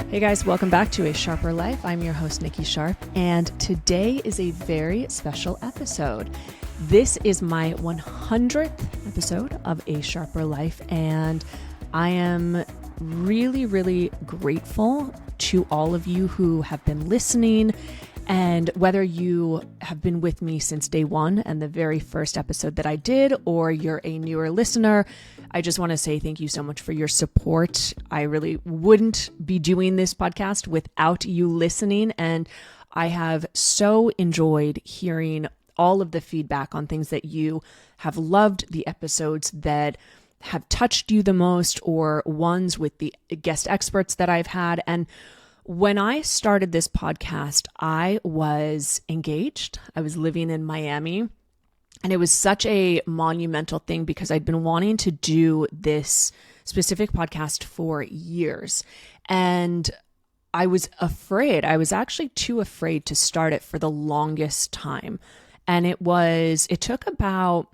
Hey guys, welcome back to A Sharper Life. I'm your host, Nikki Sharp, and today is a very special episode. This is my 100th episode of A Sharper Life, and I am really grateful to all of you who have been listening. And whether you have been with me since day one and the very first episode that I did, or you're a newer listener, I just want to say thank you so much for your support. I really wouldn't be doing this podcast without you listening. And I have so enjoyed hearing all of the feedback on things that you have loved, the episodes that have touched you the most, or ones with the guest experts that I've had. And when I started this podcast, I was engaged. I was living in Miami, and it was such a monumental thing because I'd been wanting to do this specific podcast for years. And I was afraid. I was actually too afraid to start it for the longest time. And it took about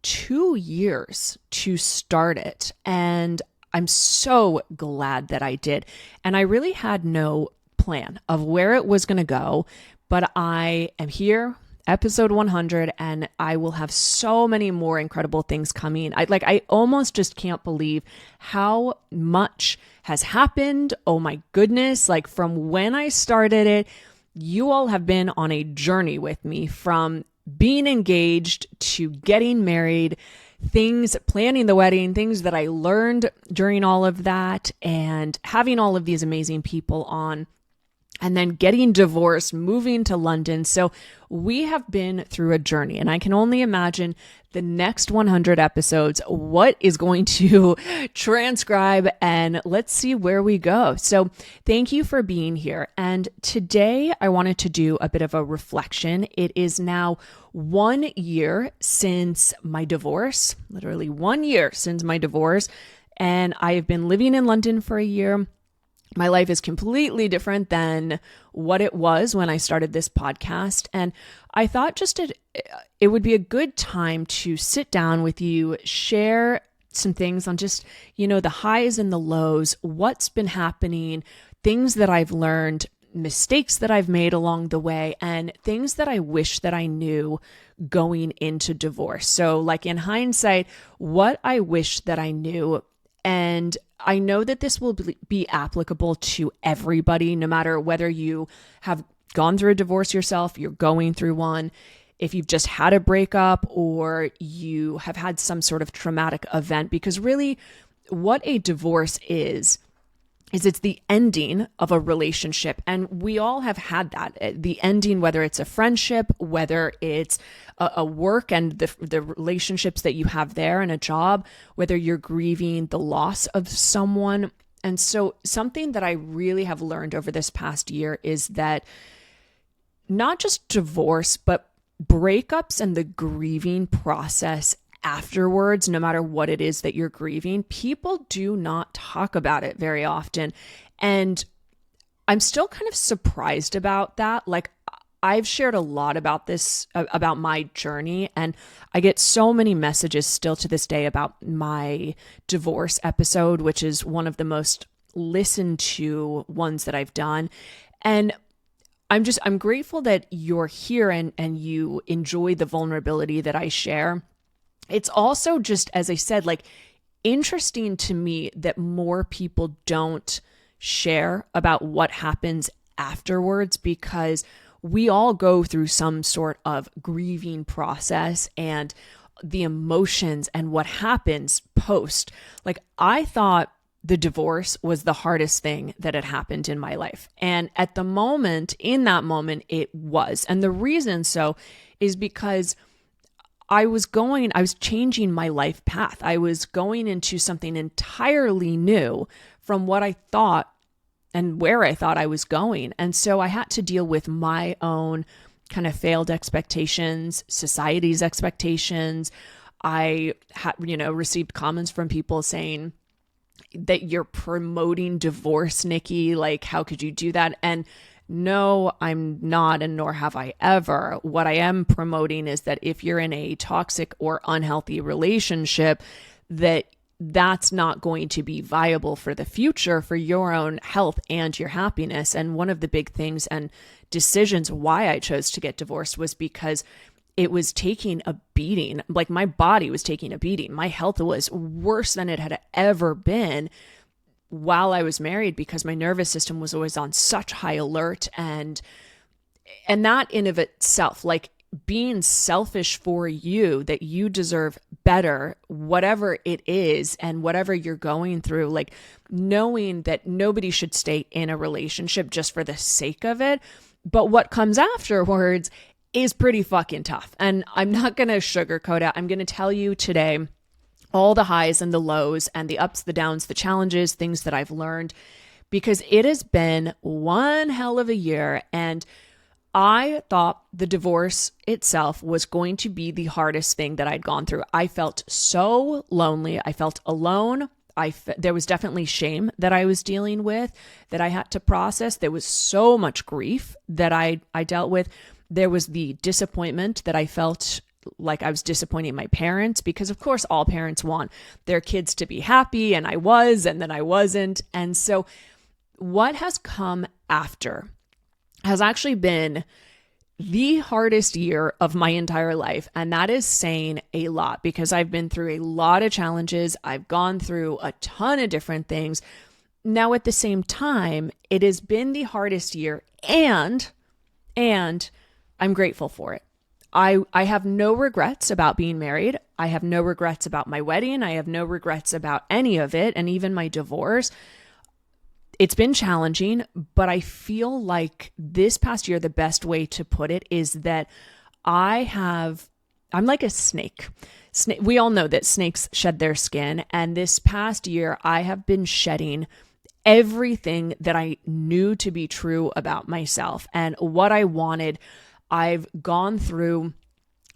2 years to start it. And I'm so glad that I did. And I really had no plan of where it was going to go, but I am here, episode 100, and I will have so many more incredible things coming. I almost just can't believe how much has happened. Oh my goodness. Like from when I started it, you all have been on a journey with me from being engaged to getting married, planning the wedding, things that I learned during all of that, and having all of these amazing people on, and then getting divorced, moving to London. So we have been through a journey, and I can only imagine the next 100 episodes, what is going to transcribe, and let's see where we go. So thank you for being here. And today I wanted to do a bit of a reflection. It is now 1 year since my divorce, literally 1 year since my divorce. And I have been living in London for a year. My life is completely different than what it was when I started this podcast. And I thought it would be a good time to sit down with you, share some things on just, the highs and the lows, what's been happening, things that I've learned, mistakes that I've made along the way, and things that I wish that I knew going into divorce. So like in hindsight, what I wish that I knew. And I know that this will be applicable to everybody, no matter whether you have gone through a divorce yourself, you're going through one, if you've just had a breakup, or you have had some sort of traumatic event. Because really what a divorce is it's the ending of a relationship. And we all have had that. The ending, whether it's a friendship, whether it's a work and the relationships that you have there, and a job, whether you're grieving the loss of someone. And so something that I really have learned over this past year is that not just divorce, but breakups and the grieving process afterwards, no matter what it is that you're grieving, people do not talk about it very often. And I'm still kind of surprised about that. Like, I've shared a lot about this, about my journey, and I get so many messages still to this day about my divorce episode, which is one of the most listened to ones that I've done. And I'm grateful that you're here and you enjoy the vulnerability that I share. It's also just, as I said, like interesting to me that more people don't share about what happens afterwards, because we all go through some sort of grieving process and the emotions and what happens post. Like, I thought the divorce was the hardest thing that had happened in my life. And in that moment, it was. And the reason so is because I was changing my life path. I was going into something entirely new from what I thought and where I thought I was going. And so I had to deal with my own kind of failed expectations, society's expectations. I had, received comments from people saying that you're promoting divorce, Nikki. Like, how could you do that? And no, I'm not, and nor have I ever. What I am promoting is that if you're in a toxic or unhealthy relationship, that that's not going to be viable for the future for your own health and your happiness. And one of the big things and decisions why I chose to get divorced was because it was taking a beating. Like my body was taking a beating. My health was worse than it had ever been while I was married because my nervous system was always on such high alert. And that in of itself, like being selfish for you, that you deserve better, whatever it is and whatever you're going through, like knowing that nobody should stay in a relationship just for the sake of it. But what comes afterwards is pretty fucking tough. And I'm not going to sugarcoat it. I'm going to tell you today all the highs and the lows and the ups, the downs, the challenges, things that I've learned, because it has been one hell of a year. And I thought the divorce itself was going to be the hardest thing that I'd gone through. I felt so lonely. I felt alone. There was definitely shame that I was dealing with that I had to process. There was so much grief that I dealt with. There was the disappointment that I felt like I was disappointing my parents because, of course, all parents want their kids to be happy, and I was, and then I wasn't. And so what has come after has actually been the hardest year of my entire life. And that is saying a lot because I've been through a lot of challenges. I've gone through a ton of different things. Now, at the same time, it has been the hardest year and I'm grateful for it. I have no regrets about being married. I have no regrets about my wedding. I have no regrets about any of it. And even my divorce. It's been challenging, but I feel like this past year, the best way to put it is that I'm like a snake. We all know that snakes shed their skin. And this past year, I have been shedding everything that I knew to be true about myself and what I wanted. I've gone through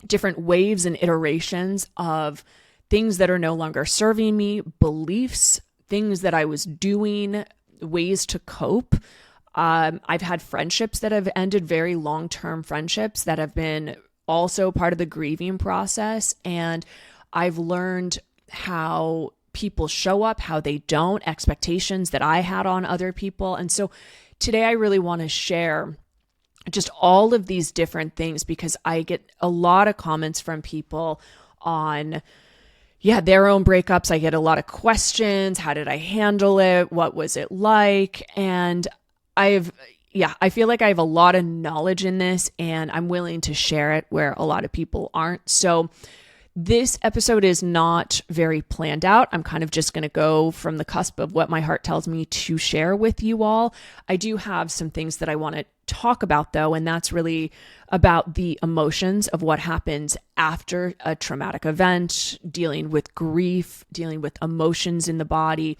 different waves and iterations of things that are no longer serving me, beliefs, things that I was doing, ways to cope. I've had friendships that have ended, very long-term friendships that have been also part of the grieving process. And I've learned how people show up, how they don't, expectations that I had on other people. And so today I really want to share just all of these different things because I get a lot of comments from people on their own breakups. I get a lot of questions. How did I handle it? What was it like? And I feel like I have a lot of knowledge in this and I'm willing to share it where a lot of people aren't. So this episode is not very planned out. I'm kind of just going to go from the cusp of what my heart tells me to share with you all. I do have some things that I want to talk about though, and that's really about the emotions of what happens after a traumatic event, dealing with grief, dealing with emotions in the body,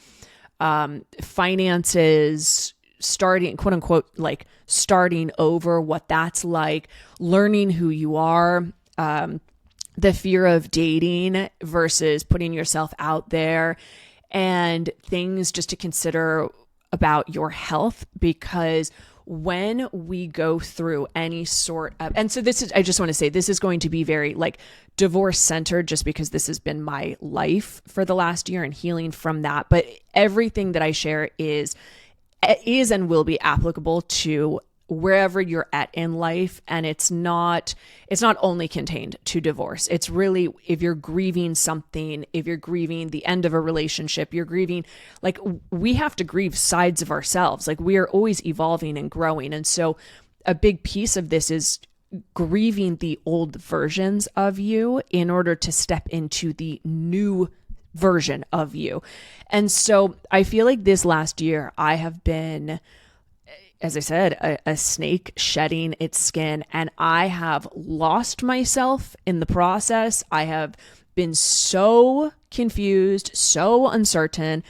finances, starting, quote unquote, like starting over, what that's like, learning who you are, the fear of dating versus putting yourself out there, and things just to consider about your health, because when we go through any sort of, and so I just want to say, this is going to be very like divorce centered just because this has been my life for the last year and healing from that. But everything that I share is and will be applicable to wherever you're at in life. And it's not only contained to divorce. It's really, if you're grieving something, if you're grieving the end of a relationship, you're grieving, like we have to grieve sides of ourselves. Like we are always evolving and growing. And so a big piece of this is grieving the old versions of you in order to step into the new version of you. And so I feel like this last year I have been, as I said, a snake shedding its skin, and I have lost myself in the process. I have been so confused, so uncertain,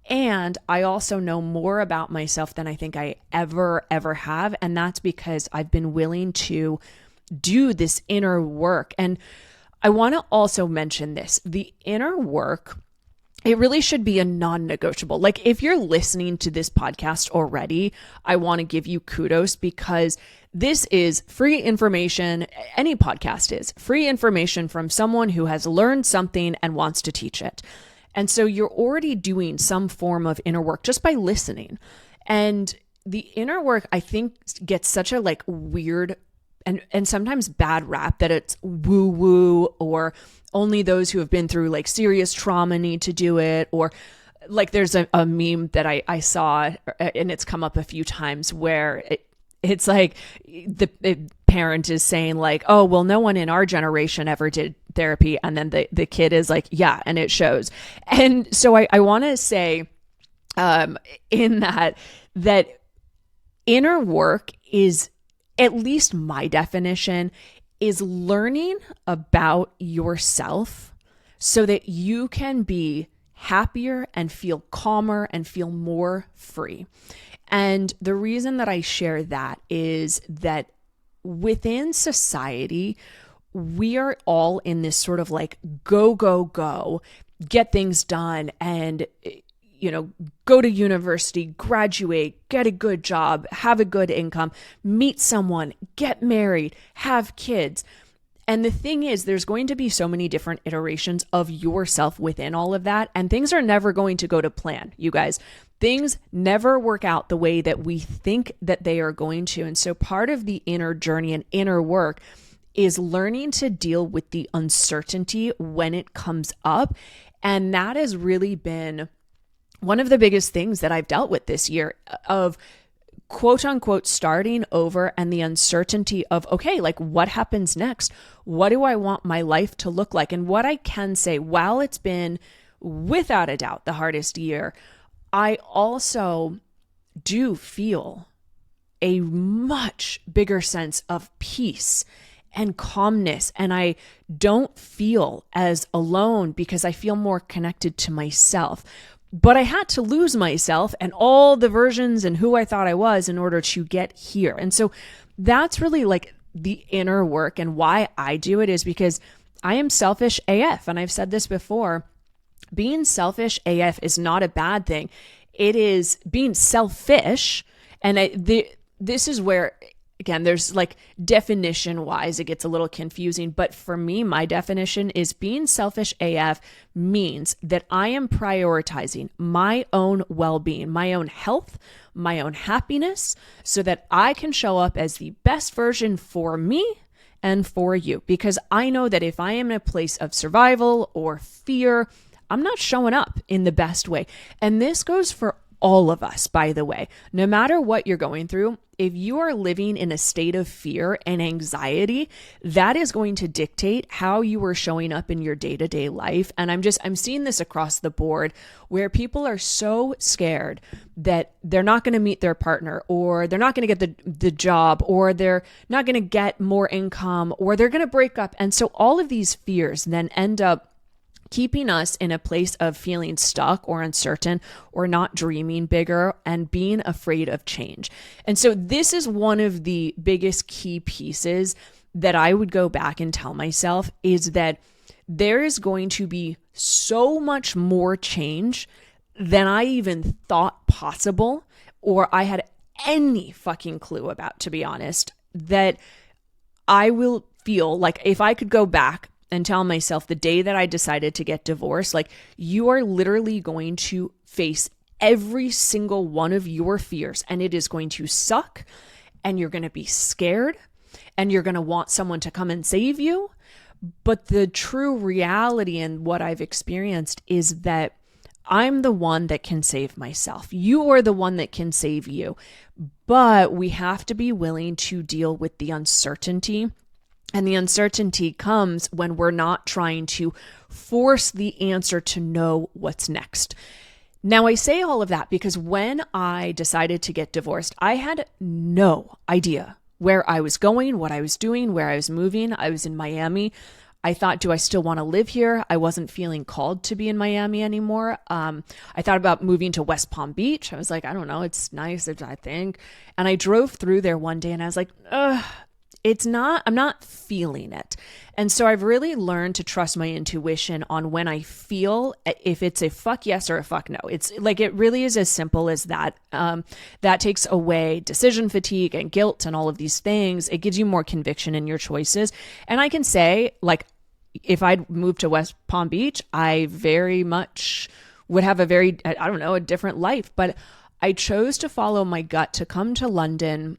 and I also know more about myself than I think I ever have, and that's because I've been willing to do this inner work. And I want to also mention this, the inner work, it really should be a non-negotiable. Like if you're listening to this podcast already, I want to give you kudos because this is free information. Any podcast is free information from someone who has learned something and wants to teach it. And so you're already doing some form of inner work just by listening. And the inner work, I think, gets such a like weird and sometimes bad rap that it's woo woo, or only those who have been through like serious trauma need to do it. Or like there's a meme that I saw, and it's come up a few times, where it's like the parent is saying like, oh, well, no one in our generation ever did therapy. And then the kid is like, yeah, and it shows. And so I want to say in that inner work is, at least my definition, is learning about yourself so that you can be happier and feel calmer and feel more free. And the reason that I share that is that within society, we are all in this sort of like go, go, go, get things done, and go to university, graduate, get a good job, have a good income, meet someone, get married, have kids. And the thing is, there's going to be so many different iterations of yourself within all of that. And things are never going to go to plan, you guys. Things never work out the way that we think that they are going to. And so part of the inner journey and inner work is learning to deal with the uncertainty when it comes up. And that has really been one of the biggest things that I've dealt with this year, of quote unquote starting over, and the uncertainty of, okay, like what happens next? What do I want my life to look like? And what I can say, while it's been without a doubt the hardest year, I also do feel a much bigger sense of peace and calmness. And I don't feel as alone because I feel more connected to myself. But I had to lose myself and all the versions and who I thought I was in order to get here. And so that's really like the inner work. And why I do it is because I am selfish AF. And I've said this before, being selfish AF is not a bad thing. It is being selfish. And this is where, again, there's like definition wise, it gets a little confusing. But for me, my definition is being selfish AF means that I am prioritizing my own well-being, my own health, my own happiness, so that I can show up as the best version for me and for you. Because I know that if I am in a place of survival or fear, I'm not showing up in the best way. And this goes for all of us, by the way. No matter what you're going through, if you are living in a state of fear and anxiety, that is going to dictate how you are showing up in your day-to-day life. And I'm seeing this across the board, where people are so scared that they're not going to meet their partner, or they're not going to get the job, or they're not going to get more income, or they're going to break up. And so all of these fears then end up keeping us in a place of feeling stuck or uncertain, or not dreaming bigger and being afraid of change. And so this is one of the biggest key pieces that I would go back and tell myself, is that there is going to be so much more change than I even thought possible, or I had any fucking clue about, to be honest, that I will feel like if I could go back and tell myself the day that I decided to get divorced, like, you are literally going to face every single one of your fears, and it is going to suck, and you're going to be scared, and you're going to want someone to come and save you. But the true reality and what I've experienced is that I'm the one that can save myself. You are the one that can save you. But we have to be willing to deal with the uncertainty. And the uncertainty comes when we're not trying to force the answer to know what's next. Now, I say all of that because when I decided to get divorced, I had no idea where I was going, what I was doing, where I was moving. I was in Miami. I thought, do I still want to live here? I wasn't feeling called to be in Miami anymore. I thought about moving to West Palm Beach. I was like, I don't know, it's nice, I think. And I drove through there one day and I was like, I'm not feeling it. And so I've really learned to trust my intuition on when I feel if it's a fuck yes or a fuck no. It's like, it really is as simple as that. That takes away decision fatigue and guilt and all of these things. It gives you more conviction in your choices. And I can say, like, if I'd moved to West Palm Beach, I very much would have a different life. But I chose to follow my gut to come to London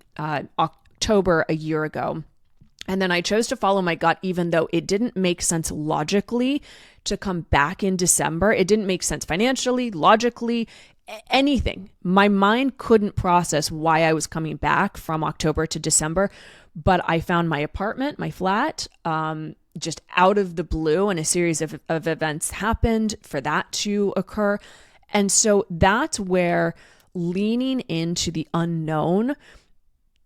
October a year ago. And then I chose to follow my gut, even though it didn't make sense logically to come back in December. It didn't make sense financially, logically, anything. My mind couldn't process why I was coming back from October to December. But I found my apartment, my flat, just out of the blue, and a series of events happened for that to occur. And so that's where leaning into the unknown,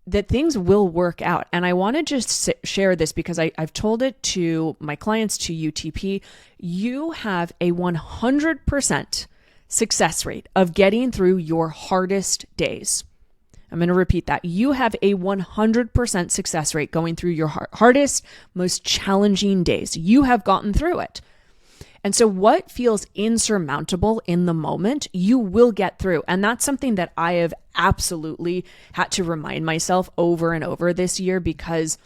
that things will work out. And I want to just share this because I've told it to my clients, to UTP. You have a 100% success rate of getting through your hardest days. I'm going to repeat that. You have a 100% success rate going through your hardest, most challenging days. You have gotten through it. And so what feels insurmountable in the moment, you will get through. And that's something that I have absolutely had to remind myself over and over this year, because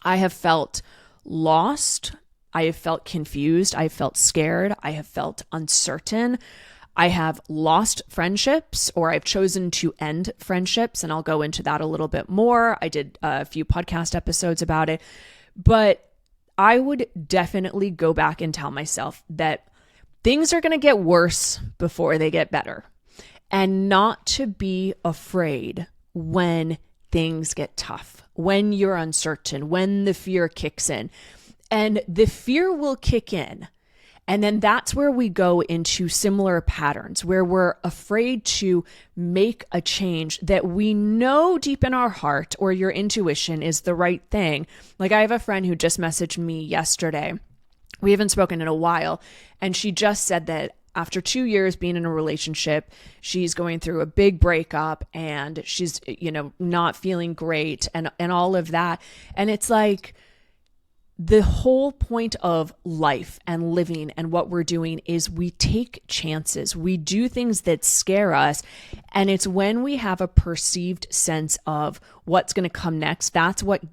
I have felt lost. I have felt confused. I have felt scared. I have felt uncertain. I have lost friendships, or I've chosen to end friendships. And I'll go into that a little bit more. I did a few podcast episodes about it, but I would definitely go back and tell myself that things are going to get worse before they get better, and not to be afraid when things get tough, when you're uncertain, when the fear kicks in. And the fear will kick in. And then that's where we go into similar patterns where we're afraid to make a change that we know deep in our heart or your intuition is the right thing. Like, I have a friend who just messaged me yesterday. We haven't spoken in a while. And she just said that after 2 years being in a relationship, she's going through a big breakup and she's, not feeling great and all of that. And it's like, the whole point of life and living and what we're doing is we take chances. We do things that scare us. And it's when we have a perceived sense of what's going to come next, that's what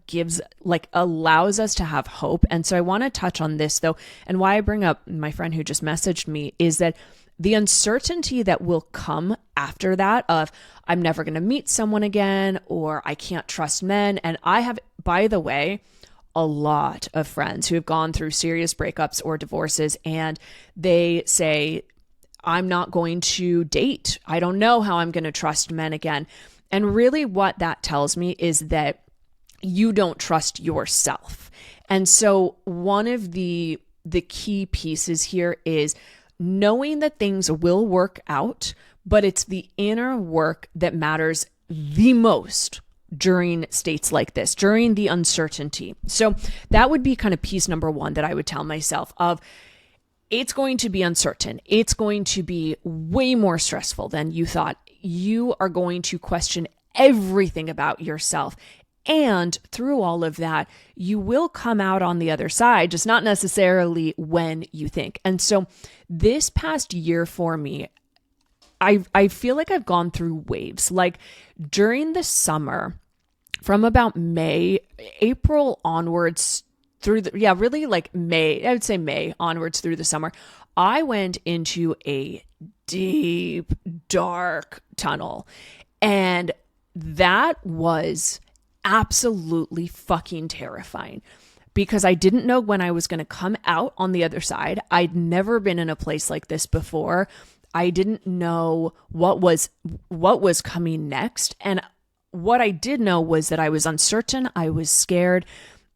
allows us to have hope. And so I want to touch on this though. And why I bring up my friend who just messaged me is that the uncertainty that will come after that of, I'm never going to meet someone again, or I can't trust men. And I have, by the way, a lot of friends who have gone through serious breakups or divorces, and they say, I'm not going to date. I don't know how I'm going to trust men again. And really what that tells me is that you don't trust yourself. And so one of the key pieces here is knowing that things will work out, but it's the inner work that matters the most during states like this, during the uncertainty. So that would be kind of piece number one that I would tell myself of, it's going to be uncertain. It's going to be way more stressful than you thought. You are going to question everything about yourself. And through all of that, you will come out on the other side, just not necessarily when you think. And so this past year for me, I feel like I've gone through waves. Like during the summer, from about April onwards through really like May, I would say May onwards through the summer, I went into a deep, dark tunnel. And that was absolutely fucking terrifying, because I didn't know when I was going to come out on the other side. I'd never been in a place like this before. I didn't know what was coming next. And what I did know was that I was uncertain, I was scared.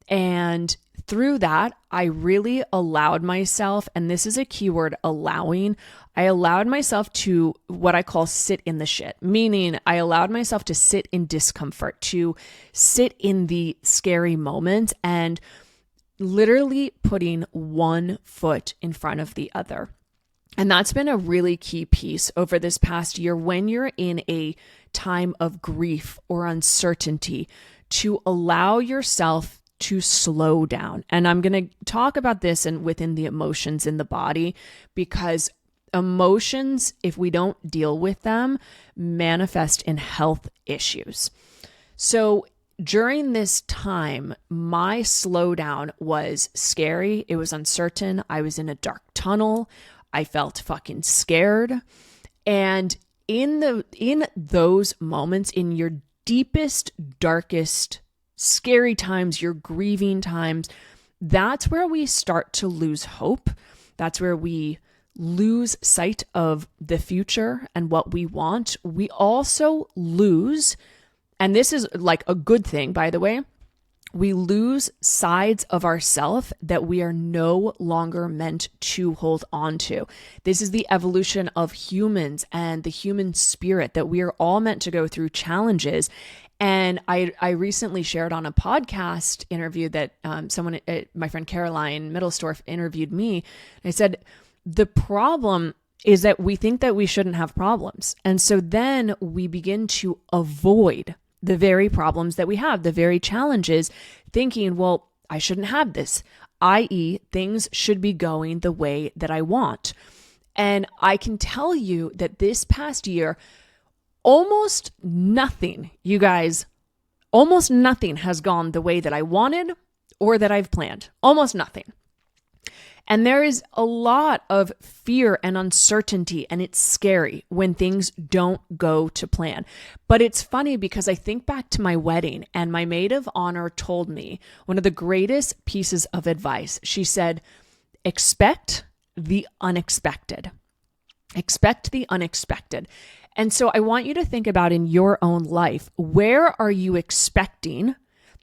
And through that, I really allowed myself, and this is a keyword, allowing, I allowed myself to what I call sit in the shit, meaning I allowed myself to sit in discomfort, to sit in the scary moments, and literally putting one foot in front of the other. And that's been a really key piece over this past year when you're in a time of grief or uncertainty, to allow yourself to slow down. And I'm going to talk about this and within the emotions in the body, because emotions, if we don't deal with them, manifest in health issues. So during this time, my slowdown was scary. It was uncertain. I was in a dark tunnel. I felt fucking scared. And in those moments, in your deepest, darkest, scary times, your grieving times, that's where we start to lose hope. That's where we lose sight of the future and what we want. We also lose, and this is like a good thing, by the way, we lose sides of ourself that we are no longer meant to hold on to. This is the evolution of humans and the human spirit, that we are all meant to go through challenges. And I recently shared on a podcast interview that my friend Caroline Middlestorff interviewed me. I said, the problem is that we think that we shouldn't have problems. And so then we begin to avoid the very problems that we have, the very challenges, thinking, well, I shouldn't have this, i.e., things should be going the way that I want. And I can tell you that this past year, almost nothing, you guys, almost nothing has gone the way that I wanted or that I've planned. Almost nothing. And there is a lot of fear and uncertainty, and it's scary when things don't go to plan. But it's funny because I think back to my wedding, and my maid of honor told me one of the greatest pieces of advice. She said, expect the unexpected. Expect the unexpected. And so I want you to think about in your own life, where are you expecting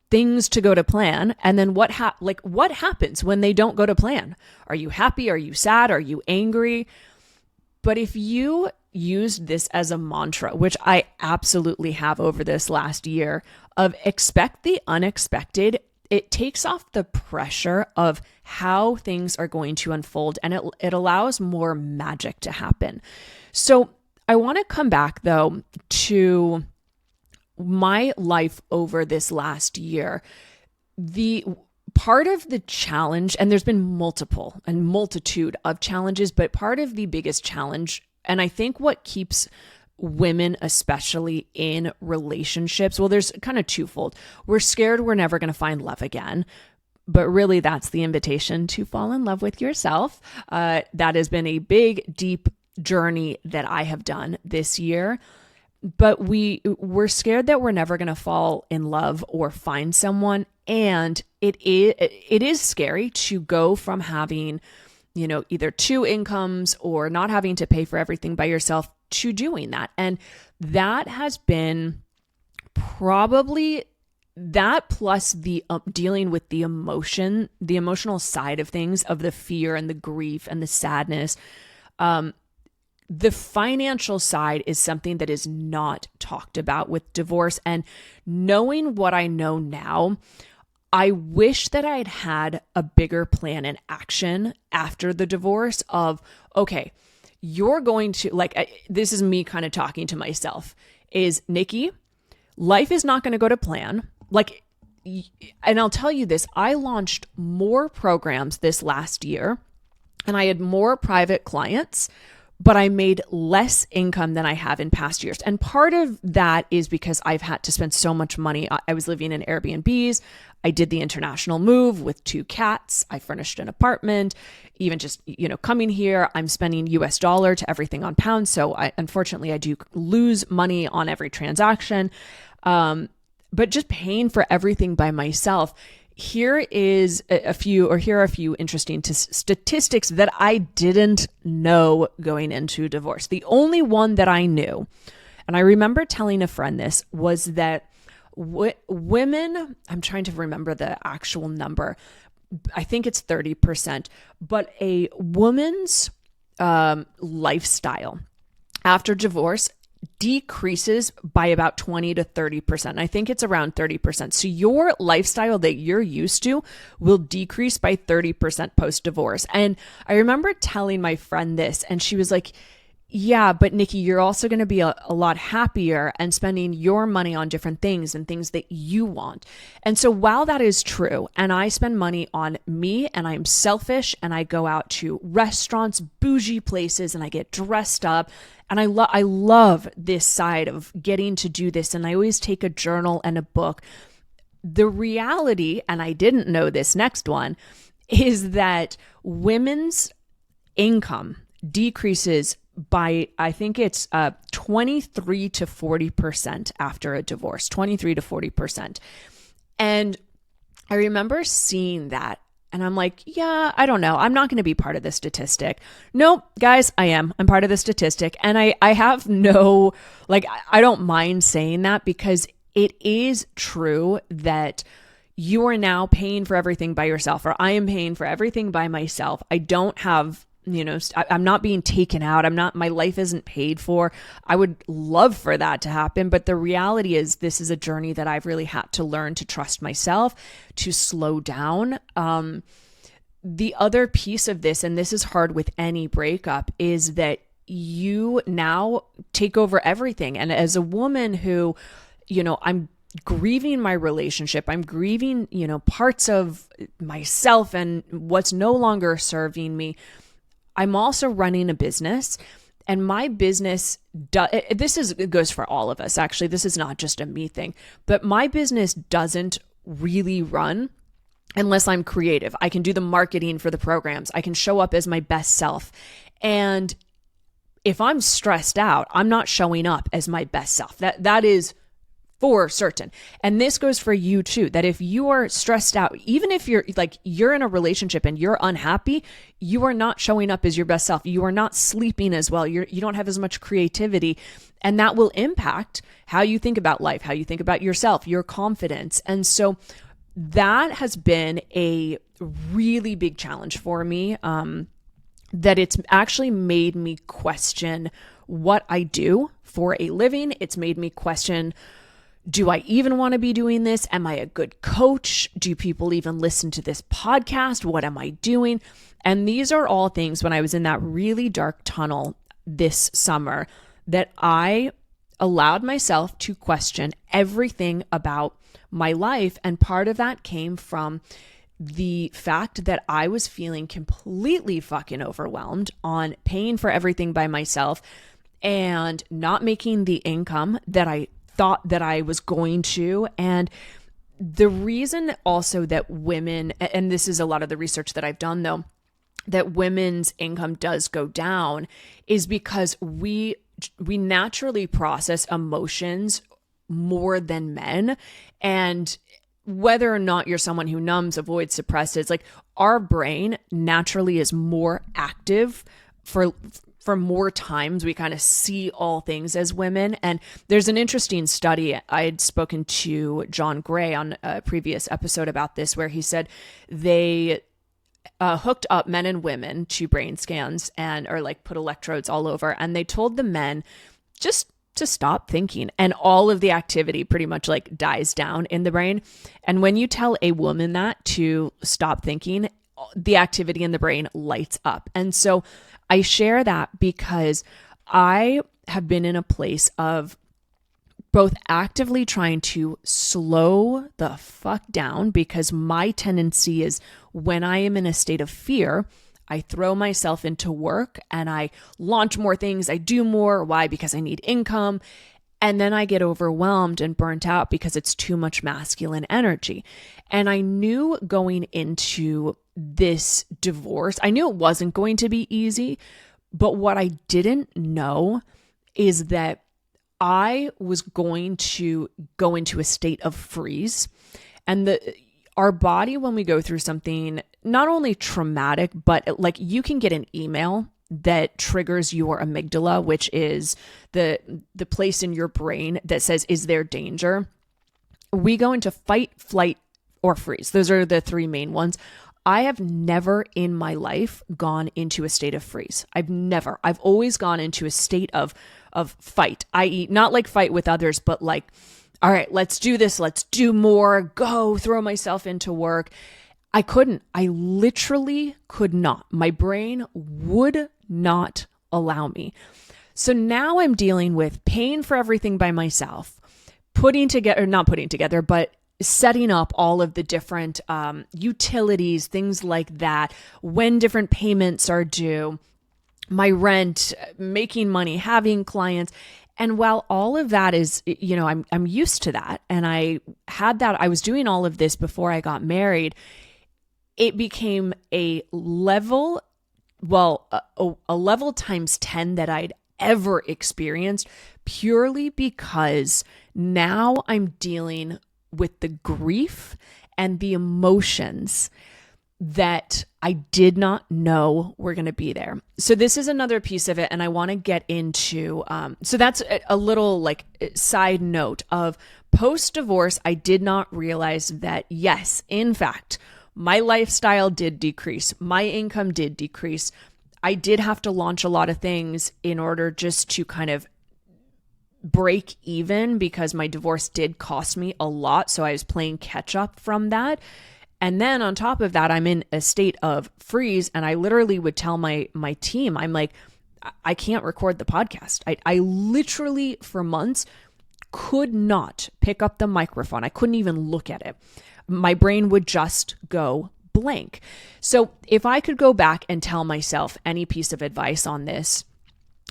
things to go to plan? And then what happens when they don't go to plan? Are you happy? Are you sad? Are you angry? But if you used this as a mantra, which I absolutely have over this last year, of expect the unexpected, it takes off the pressure of how things are going to unfold, and it allows more magic to happen. So I want to come back though to my life over this last year. The part of the challenge, and there's been multitude of challenges, but part of the biggest challenge, and I think what keeps women especially in relationships, well, there's kind of twofold. We're scared we're never going to find love again, but really that's the invitation to fall in love with yourself. That has been a big, deep journey that I have done this year. But we're scared that we're never going to fall in love or find someone. And it is scary to go from having, either two incomes or not having to pay for everything by yourself to doing that. And that has been probably that, plus the dealing with the emotional side of things, of the fear and the grief and the sadness. The financial side is something that is not talked about with divorce. And knowing what I know now, I wish that I'd had a bigger plan and action after the divorce of, okay, you're going to, this is me kind of talking to myself, is Nikki, life is not going to go to plan. And I'll tell you this, I launched more programs this last year and I had more private clients, but I made less income than I have in past years. And part of that is because I've had to spend so much money. I was living in Airbnbs. I did the international move with 2 cats. I furnished an apartment. Even just, coming here, I'm spending US dollar to everything on pounds. So unfortunately, I do lose money on every transaction. But just paying for everything by myself. Here are a few interesting statistics that I didn't know going into divorce. The only one that I knew, and I remember telling a friend this, was that women, I'm trying to remember the actual number, I think it's 30%, but a woman's lifestyle after divorce decreases by about 20 to 30%. I think it's around 30%. So your lifestyle that you're used to will decrease by 30% post-divorce. And I remember telling my friend this, and she was like, yeah, but Nikki, you're also going to be a lot happier and spending your money on different things and things that you want. And so while that is true, and I spend money on me and I'm selfish and I go out to restaurants, bougie places, and I get dressed up, and I love this side of getting to do this. And I always take a journal and a book. the reality, and I didn't know this next one, is that women's income decreases by, I think it's 23 to 40% after a divorce, 23 to 40%. And I remember seeing that and I'm like, yeah, I don't know. I'm not going to be part of this statistic. Nope, guys, I am. I'm part of the statistic. And I have no, like, I don't mind saying that because it is true that you are now paying for everything by yourself, or I am paying for everything by myself. I don't have, I'm not being taken out. My life isn't paid for. I would love for that to happen. But the reality is this is a journey that I've really had to learn to trust myself, to slow down. The other piece of this, and this is hard with any breakup, is that you now take over everything. And as a woman who, I'm grieving my relationship, I'm grieving, parts of myself and what's no longer serving me. I'm also running a business, and my business, it goes for all of us. Actually, this is not just a me thing, but my business doesn't really run unless I'm creative. I can do the marketing for the programs. I can show up as my best self. And if I'm stressed out, I'm not showing up as my best self. That is for certain. And this goes for you too, that if you are stressed out, even if you're in a relationship and you're unhappy, you are not showing up as your best self. You are not sleeping as well. You don't have as much creativity, and that will impact how you think about life, how you think about yourself, your confidence. And so that has been a really big challenge for me, that it's actually made me question what I do for a living. It's made me question, do I even want to be doing this? Am I a good coach? Do people even listen to this podcast? What am I doing? And these are all things, when I was in that really dark tunnel this summer, that I allowed myself to question everything about my life. And part of that came from the fact that I was feeling completely fucking overwhelmed on paying for everything by myself and not making the income that I thought that I was going to. And the reason also that women, and this is a lot of the research that I've done though, that women's income does go down is because we naturally process emotions more than men. And whether or not you're someone who numbs, avoids, suppresses, like our brain naturally is more active for more times. We kind of see all things as women. And there's an interesting study. I had spoken to John Gray on a previous episode about this, where he said they hooked up men and women to brain scans or like put electrodes all over. And they told the men just to stop thinking, and all of the activity pretty much like dies down in the brain. And when you tell a woman that to stop thinking, the activity in the brain lights up. And so I share that because I have been in a place of both actively trying to slow the fuck down, because my tendency is when I am in a state of fear, I throw myself into work and I launch more things. I do more. Why? Because I need income. And then I get overwhelmed and burnt out because it's too much masculine energy. And I knew going into this divorce, I knew it wasn't going to be easy. But what I didn't know is that I was going to go into a state of freeze. And our body, when we go through something not only traumatic, but like you can get an email that triggers your amygdala, which is the place in your brain that says, is there danger? We go into fight, flight, or freeze. Those are the three main ones. I have never in my life gone into a state of freeze. I've always gone into a state of fight, i.e. not like fight with others, but like, all right, let's do this. Let's do more. Go throw myself into work. I literally could not. My brain would not allow me. So now I'm dealing with paying for everything by myself, but setting up all of the different utilities, things like that, when different payments are due, my rent, making money, having clients. And while all of that is, I'm used to that. And I was doing all of this before I got married. It became a level, a level times 10 that I'd ever experienced, purely because now I'm dealing with the grief and the emotions that I did not know were going to be there. So this is another piece of it. And I want to get into, so that's a little like side note of post-divorce. I did not realize that, yes, in fact, my lifestyle did decrease. My income did decrease. I did have to launch a lot of things in order just to kind of break even, because my divorce did cost me a lot. So I was playing catch up from that. And then on top of that, I'm in a state of freeze. And I literally would tell my team, I'm like, I can't record the podcast. I literally for months could not pick up the microphone. I couldn't even look at it. My brain would just go blank. So if I could go back and tell myself any piece of advice on this,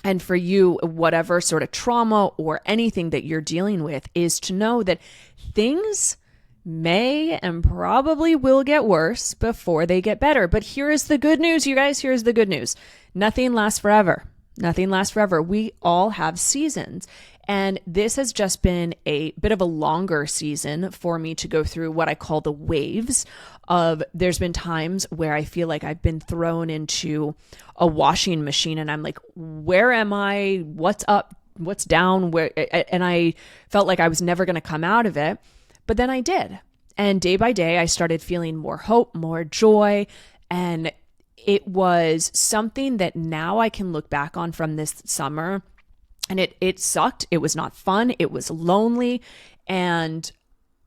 and for you, whatever sort of trauma or anything that you're dealing with, is to know that things may and probably will get worse before they get better. But here is the good news, you guys. Here's the good news. Nothing lasts forever. Nothing lasts forever. We all have seasons. And this has just been a bit of a longer season for me to go through what I call the waves of, there's been times where I feel like I've been thrown into a washing machine and I'm like, where am I? What's up? What's down? And I felt like I was never going to come out of it. But then I did. And day by day, I started feeling more hope, more joy. And it was something that now I can look back on from this summer. And it sucked. It was not fun. It was lonely. And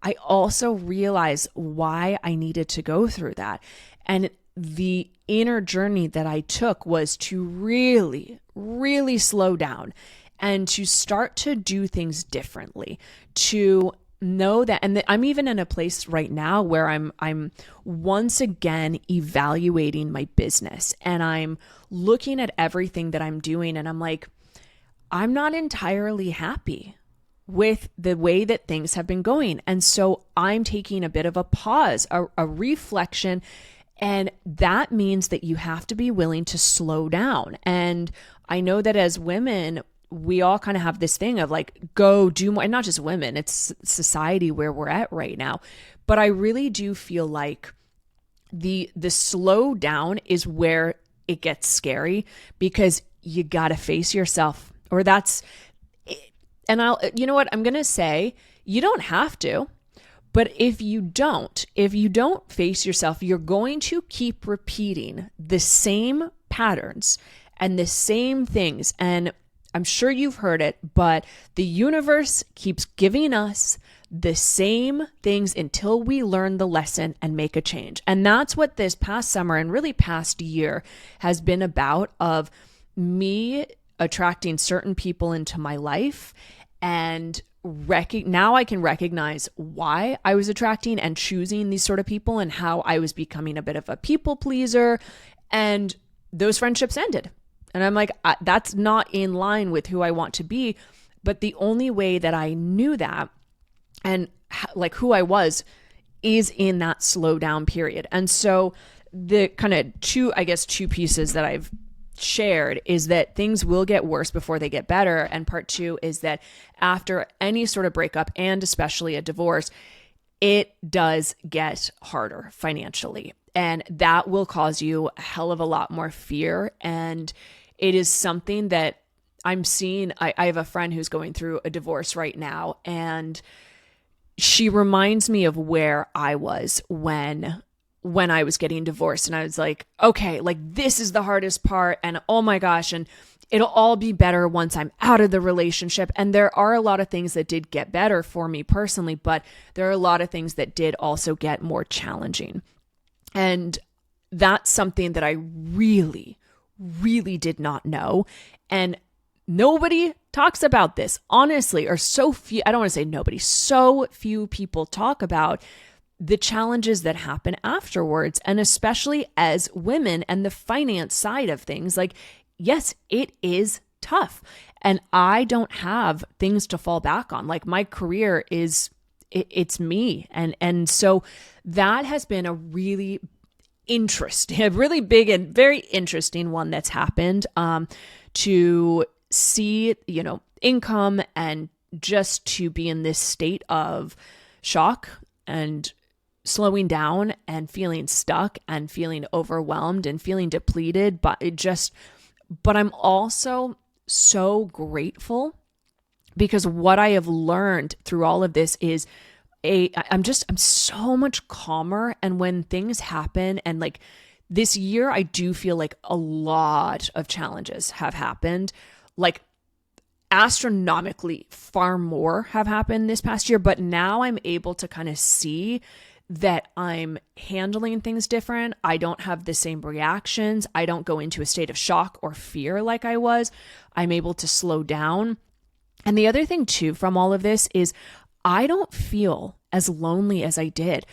I also realized why I needed to go through that. And the inner journey that I took was to really, really slow down and to start to do things differently, to know that, and I'm even in a place right now where I'm once again evaluating my business, and I'm looking at everything that I'm doing, and I'm like, I'm not entirely happy with the way that things have been going. And so I'm taking a bit of a pause, a reflection. And that means that you have to be willing to slow down. And I know that as women, we all kind of have this thing of like, go do more, and not just women, it's society where we're at right now. But I really do feel like the slow down is where it gets scary, because you got to face yourself. Or that's, and you know what, I'm going to say, you don't have to, but if you don't face yourself, you're going to keep repeating the same patterns and the same things. And I'm sure you've heard it, but the universe keeps giving us the same things until we learn the lesson and make a change. And that's what this past summer and really past year has been about, of me attracting certain people into my life, and now I can recognize why I was attracting and choosing these sort of people, and how I was becoming a bit of a people pleaser, and those friendships ended. And I'm like, that's not in line with who I want to be. But the only way that I knew that, and like who I was, is in that slow down period. And so the kind of two pieces that I've shared is that things will get worse before they get better. And part two is that after any sort of breakup, and especially a divorce, it does get harder financially. And that will cause you a hell of a lot more fear. And it is something that I'm seeing. I have a friend who's going through a divorce right now, and she reminds me of where I was when I was getting divorced. And I was like, okay, like this is the hardest part, and oh my gosh, and it'll all be better once I'm out of the relationship. And there are a lot of things that did get better for me personally, but there are a lot of things that did also get more challenging. And that's something that I really, really did not know. And nobody talks about this, honestly, or so few, I don't want to say nobody, so few people talk about the challenges that happen afterwards. And especially as women and the finance side of things, like, yes, it is tough. And I don't have things to fall back on. Like my career is, it's me. And so that has been a really interesting, a really big and very interesting one that's happened, to see, income and just to be in this state of shock and slowing down and feeling stuck and feeling overwhelmed and feeling depleted. But I'm also so grateful because what I have learned through all of this is I'm so much calmer. And when things happen, and like this year, I do feel like a lot of challenges have happened, like astronomically far more have happened this past year. But now I'm able to kind of see that I'm handling things different. I don't have the same reactions. I don't go into a state of shock or fear like I was. I'm able to slow down. And the other thing too from all of this is I don't feel as lonely as I did.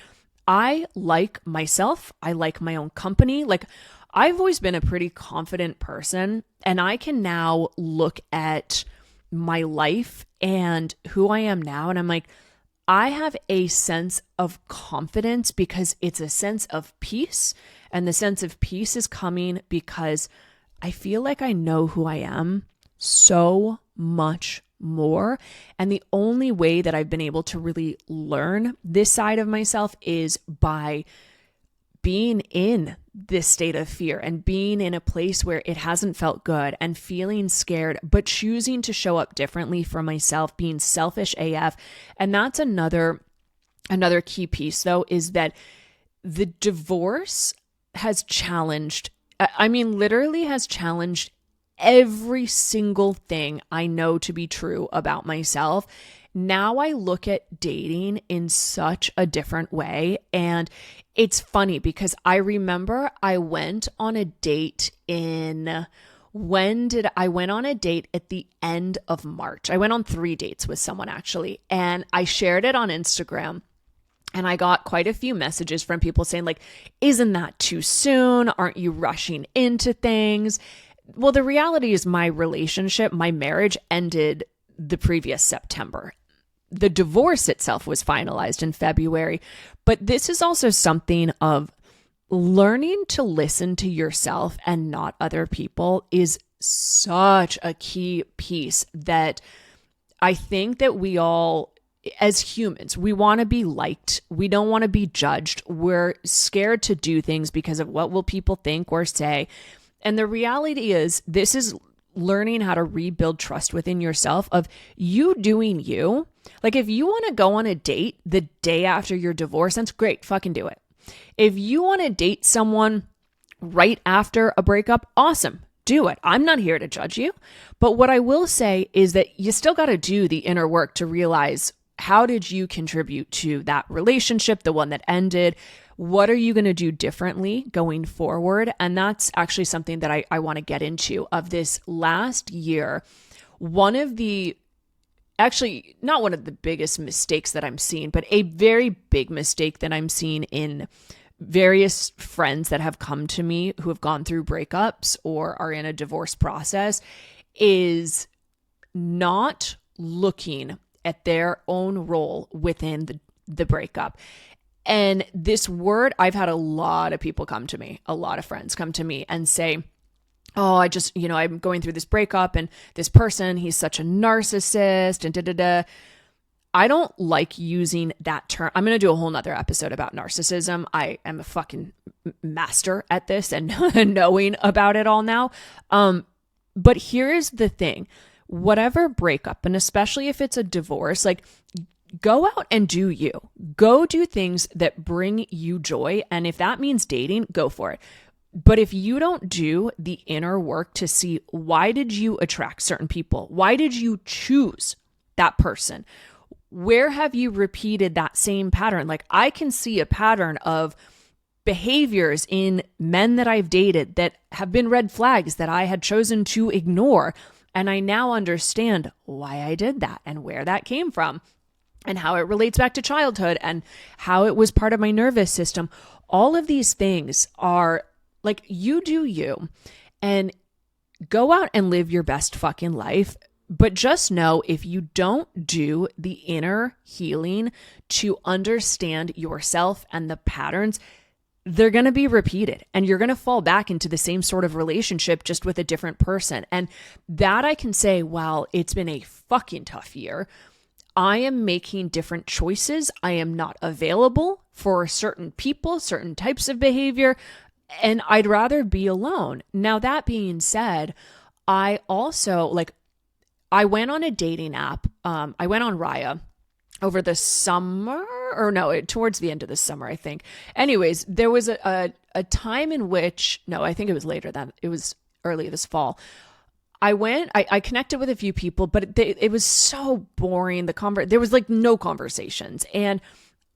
I like myself. I like my own company. Like I've always been a pretty confident person, and I can now look at my life and who I am now. And I'm like, I have a sense of confidence because it's a sense of peace. And the sense of peace is coming because I feel like I know who I am so much more. And the only way that I've been able to really learn this side of myself is by being in this state of fear and being in a place where it hasn't felt good and feeling scared, but choosing to show up differently for myself, being selfish AF. And that's another key piece though, is that the divorce has challenged, literally has challenged every single thing I know to be true about myself. Now I look at dating in such a different way. And it's funny because I remember I went on a date I went on a date at the end of March. I went on 3 dates with someone actually, and I shared it on Instagram. And I got quite a few messages from people saying like, isn't that too soon? Aren't you rushing into things? Well, the reality is my marriage ended the previous September. The divorce itself was finalized in February, but this is also something of learning to listen to yourself and not other people is such a key piece that I think that we all, as humans, we want to be liked. We don't want to be judged. We're scared to do things because of what will people think or say. And the reality is this is learning how to rebuild trust within yourself of you doing you. Like if you want to go on a date the day after your divorce, that's great. Fucking do it. If you want to date someone right after a breakup, awesome. Do it. I'm not here to judge you. But what I will say is that you still got to do the inner work to realize, how did you contribute to that relationship, the one that ended? What are you going to do differently going forward? And that's actually something that I want to get into of this last year. Not one of the biggest mistakes that I'm seeing, but a very big mistake that I'm seeing in various friends that have come to me who have gone through breakups or are in a divorce process is not looking at their own role within the breakup. And this word, I've had a lot of people come to me, a lot of friends come to me and say, oh, I'm going through this breakup and this person, he's such a narcissist and da-da-da. I don't like using that term. I'm going to do a whole nother episode about narcissism. I am a fucking master at this and knowing about it all now. But here's the thing, whatever breakup, and especially if it's a divorce, like go out and do you. Go do things that bring you joy. And if that means dating, go for it. But if you don't do the inner work to see, why did you attract certain people? Why did you choose that person? Where have you repeated that same pattern? Like I can see a pattern of behaviors in men that I've dated that have been red flags that I had chosen to ignore. And I now understand why I did that and where that came from and how it relates back to childhood and how it was part of my nervous system. All of these things are like, you do you and go out and live your best fucking life. But just know, if you don't do the inner healing to understand yourself and the patterns, they're going to be repeated, and you're going to fall back into the same sort of relationship, just with a different person. And that I can say, wow, it's been a fucking tough year. I am making different choices. I am not available for certain people, certain types of behavior, and I'd rather be alone. Now, that being said, I also I went on a dating app. I went on Raya over the summer, or no, towards the end of the summer, I think. Anyways, there was a time in which, no, I think it was later than, it was early this fall. I connected with a few people, but it was so boring. There was no conversations. And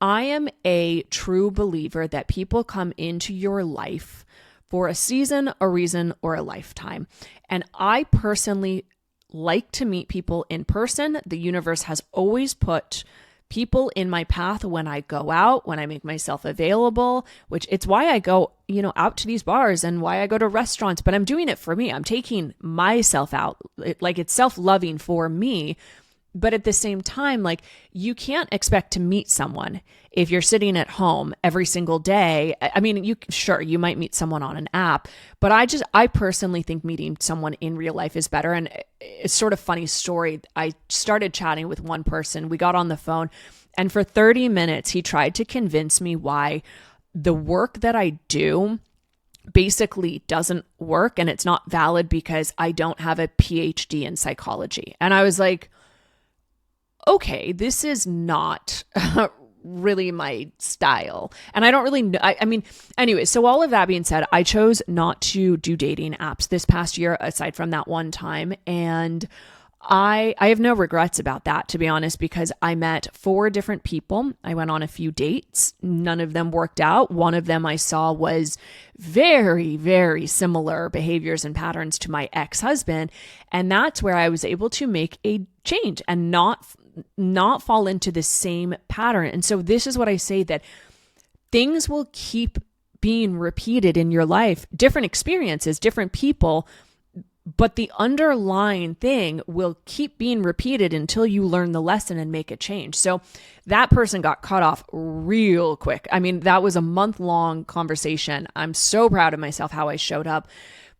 I am a true believer that people come into your life for a season, a reason, or a lifetime. And I personally like to meet people in person. The universe has always put people in my path when I go out, when I make myself available, which it's why I go, out to these bars and why I go to restaurants, but I'm doing it for me. I'm taking myself out. It's self-loving for me. But at the same time, you can't expect to meet someone if you're sitting at home every single day. I mean, you might meet someone on an app, but I personally think meeting someone in real life is better. And it's sort of funny story. I started chatting with one person. We got on the phone, and for 30 minutes, he tried to convince me why the work that I do basically doesn't work and it's not valid because I don't have a PhD in psychology. And I was like, okay, this is not really my style. And I don't really know. I mean, anyway, so all of that being said, I chose not to do dating apps this past year, aside from that one time. And I have no regrets about that, to be honest, because I met 4 different people. I went on a few dates. None of them worked out. One of them I saw was very, very similar behaviors and patterns to my ex-husband. And that's where I was able to make a change and not fall into the same pattern. And so this is what I say, that things will keep being repeated in your life, different experiences, different people, but the underlying thing will keep being repeated until you learn the lesson and make a change. So that person got cut off real quick. I mean, that was a month-long conversation. I'm so proud of myself how I showed up.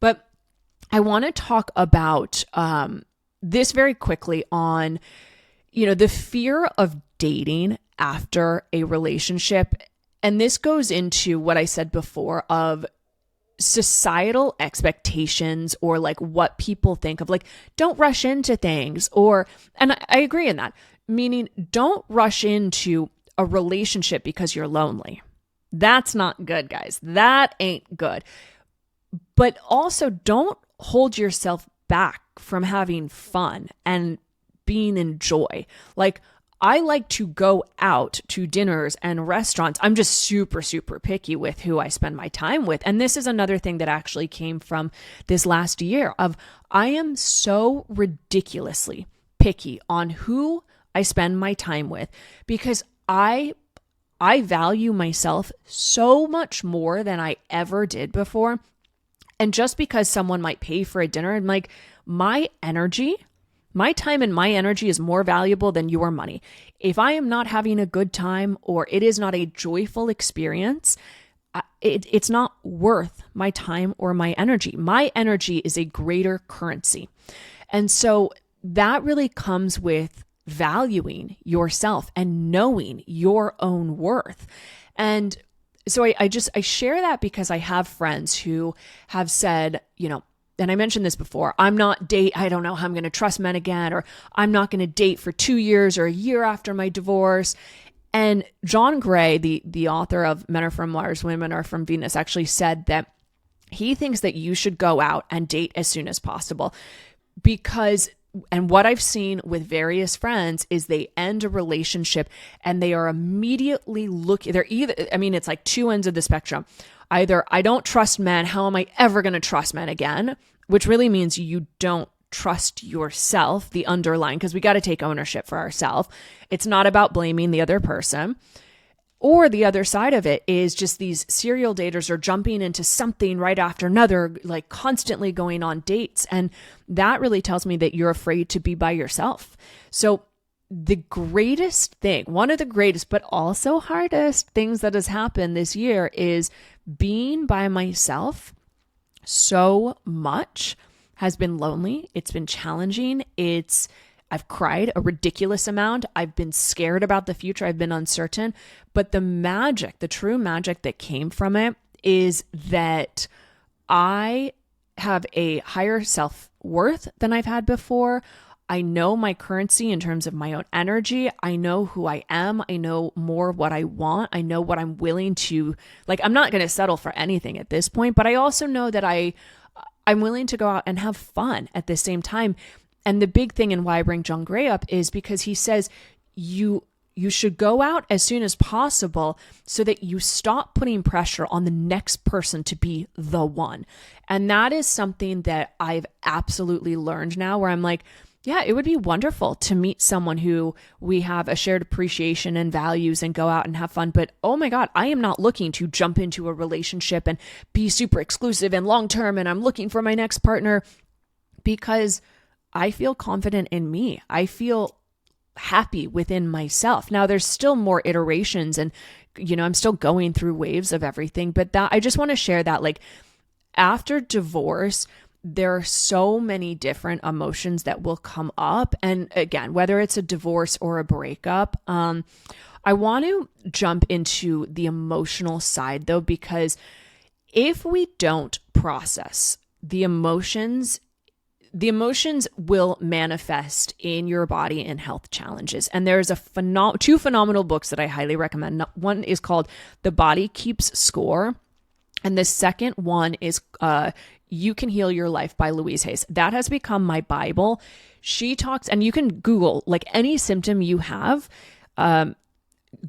But I want to talk about this very quickly on the fear of dating after a relationship. And this goes into what I said before of societal expectations, or what people think of, don't rush into things, and I agree in that, meaning don't rush into a relationship because you're lonely. That's not good, guys. That ain't good. But also don't hold yourself back from having fun and being in joy. I like to go out to dinners and restaurants. I'm just super, super picky with who I spend my time with. And this is another thing that actually came from this last year of I am so ridiculously picky on who I spend my time with, because I value myself so much more than I ever did before. And just because someone might pay for a dinner, I'm like, my energy, my time and my energy is more valuable than your money. If I am not having a good time, or it is not a joyful experience, it's not worth my time or my energy. My energy is a greater currency. And so that really comes with valuing yourself and knowing your own worth. And so I share that because I have friends who have said, and I mentioned this before, I don't know how I'm going to trust men again, or I'm not going to date for 2 years or a year after my divorce. And John Gray, the author of Men Are From Mars, Women Are From Venus, actually said that he thinks that you should go out and date as soon as possible, because, and what I've seen with various friends is they end a relationship and they are immediately it's like 2 ends of the spectrum. Either I don't trust men, how am I ever going to trust men again? Which really means you don't trust yourself, the underlying, because we got to take ownership for ourselves. It's not about blaming the other person. Or the other side of it is just these serial daters are jumping into something right after another, like constantly going on dates. And that really tells me that you're afraid to be by yourself. So the greatest thing, one of the greatest, but also hardest things that has happened this year is being by myself so much has been lonely. It's been challenging. I've cried a ridiculous amount. I've been scared about the future. I've been uncertain. But the magic, the true magic that came from it is that I have a higher self-worth than I've had before. I know my currency in terms of my own energy. I know who I am. I know more of what I want. I know what I'm willing to, like, I'm not going to settle for anything at this point, but I also know that I'm willing to go out and have fun at the same time. And the big thing and why I bring John Gray up is because he says you should go out as soon as possible so that you stop putting pressure on the next person to be the one. And that is something that I've absolutely learned now, where I'm like, yeah, it would be wonderful to meet someone who we have a shared appreciation and values and go out and have fun. But oh my God, I am not looking to jump into a relationship and be super exclusive and long-term, and I'm looking for my next partner, because I feel confident in me. I feel happy within myself. Now there's still more iterations and, I'm still going through waves of everything, but that I just want to share that, like, after divorce, there are so many different emotions that will come up. And again, whether it's a divorce or a breakup, I want to jump into the emotional side though, because if we don't process the emotions will manifest in your body in health challenges. And there's two phenomenal books that I highly recommend. One is called The Body Keeps Score. And the second one is You Can Heal Your Life by Louise Hayes. That has become my Bible. She talks, and you can Google, like, any symptom you have,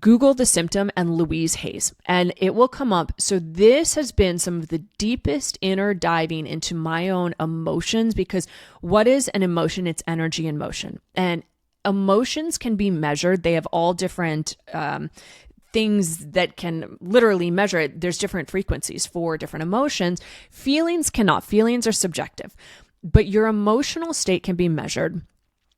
Google the symptom and Louise Hayes, and it will come up. So this has been some of the deepest inner diving into my own emotions, because what is an emotion? It's energy in motion, and emotions can be measured. They have all different things that can literally measure it. There's different frequencies for different emotions. Feelings cannot. Feelings are subjective, but your emotional state can be measured.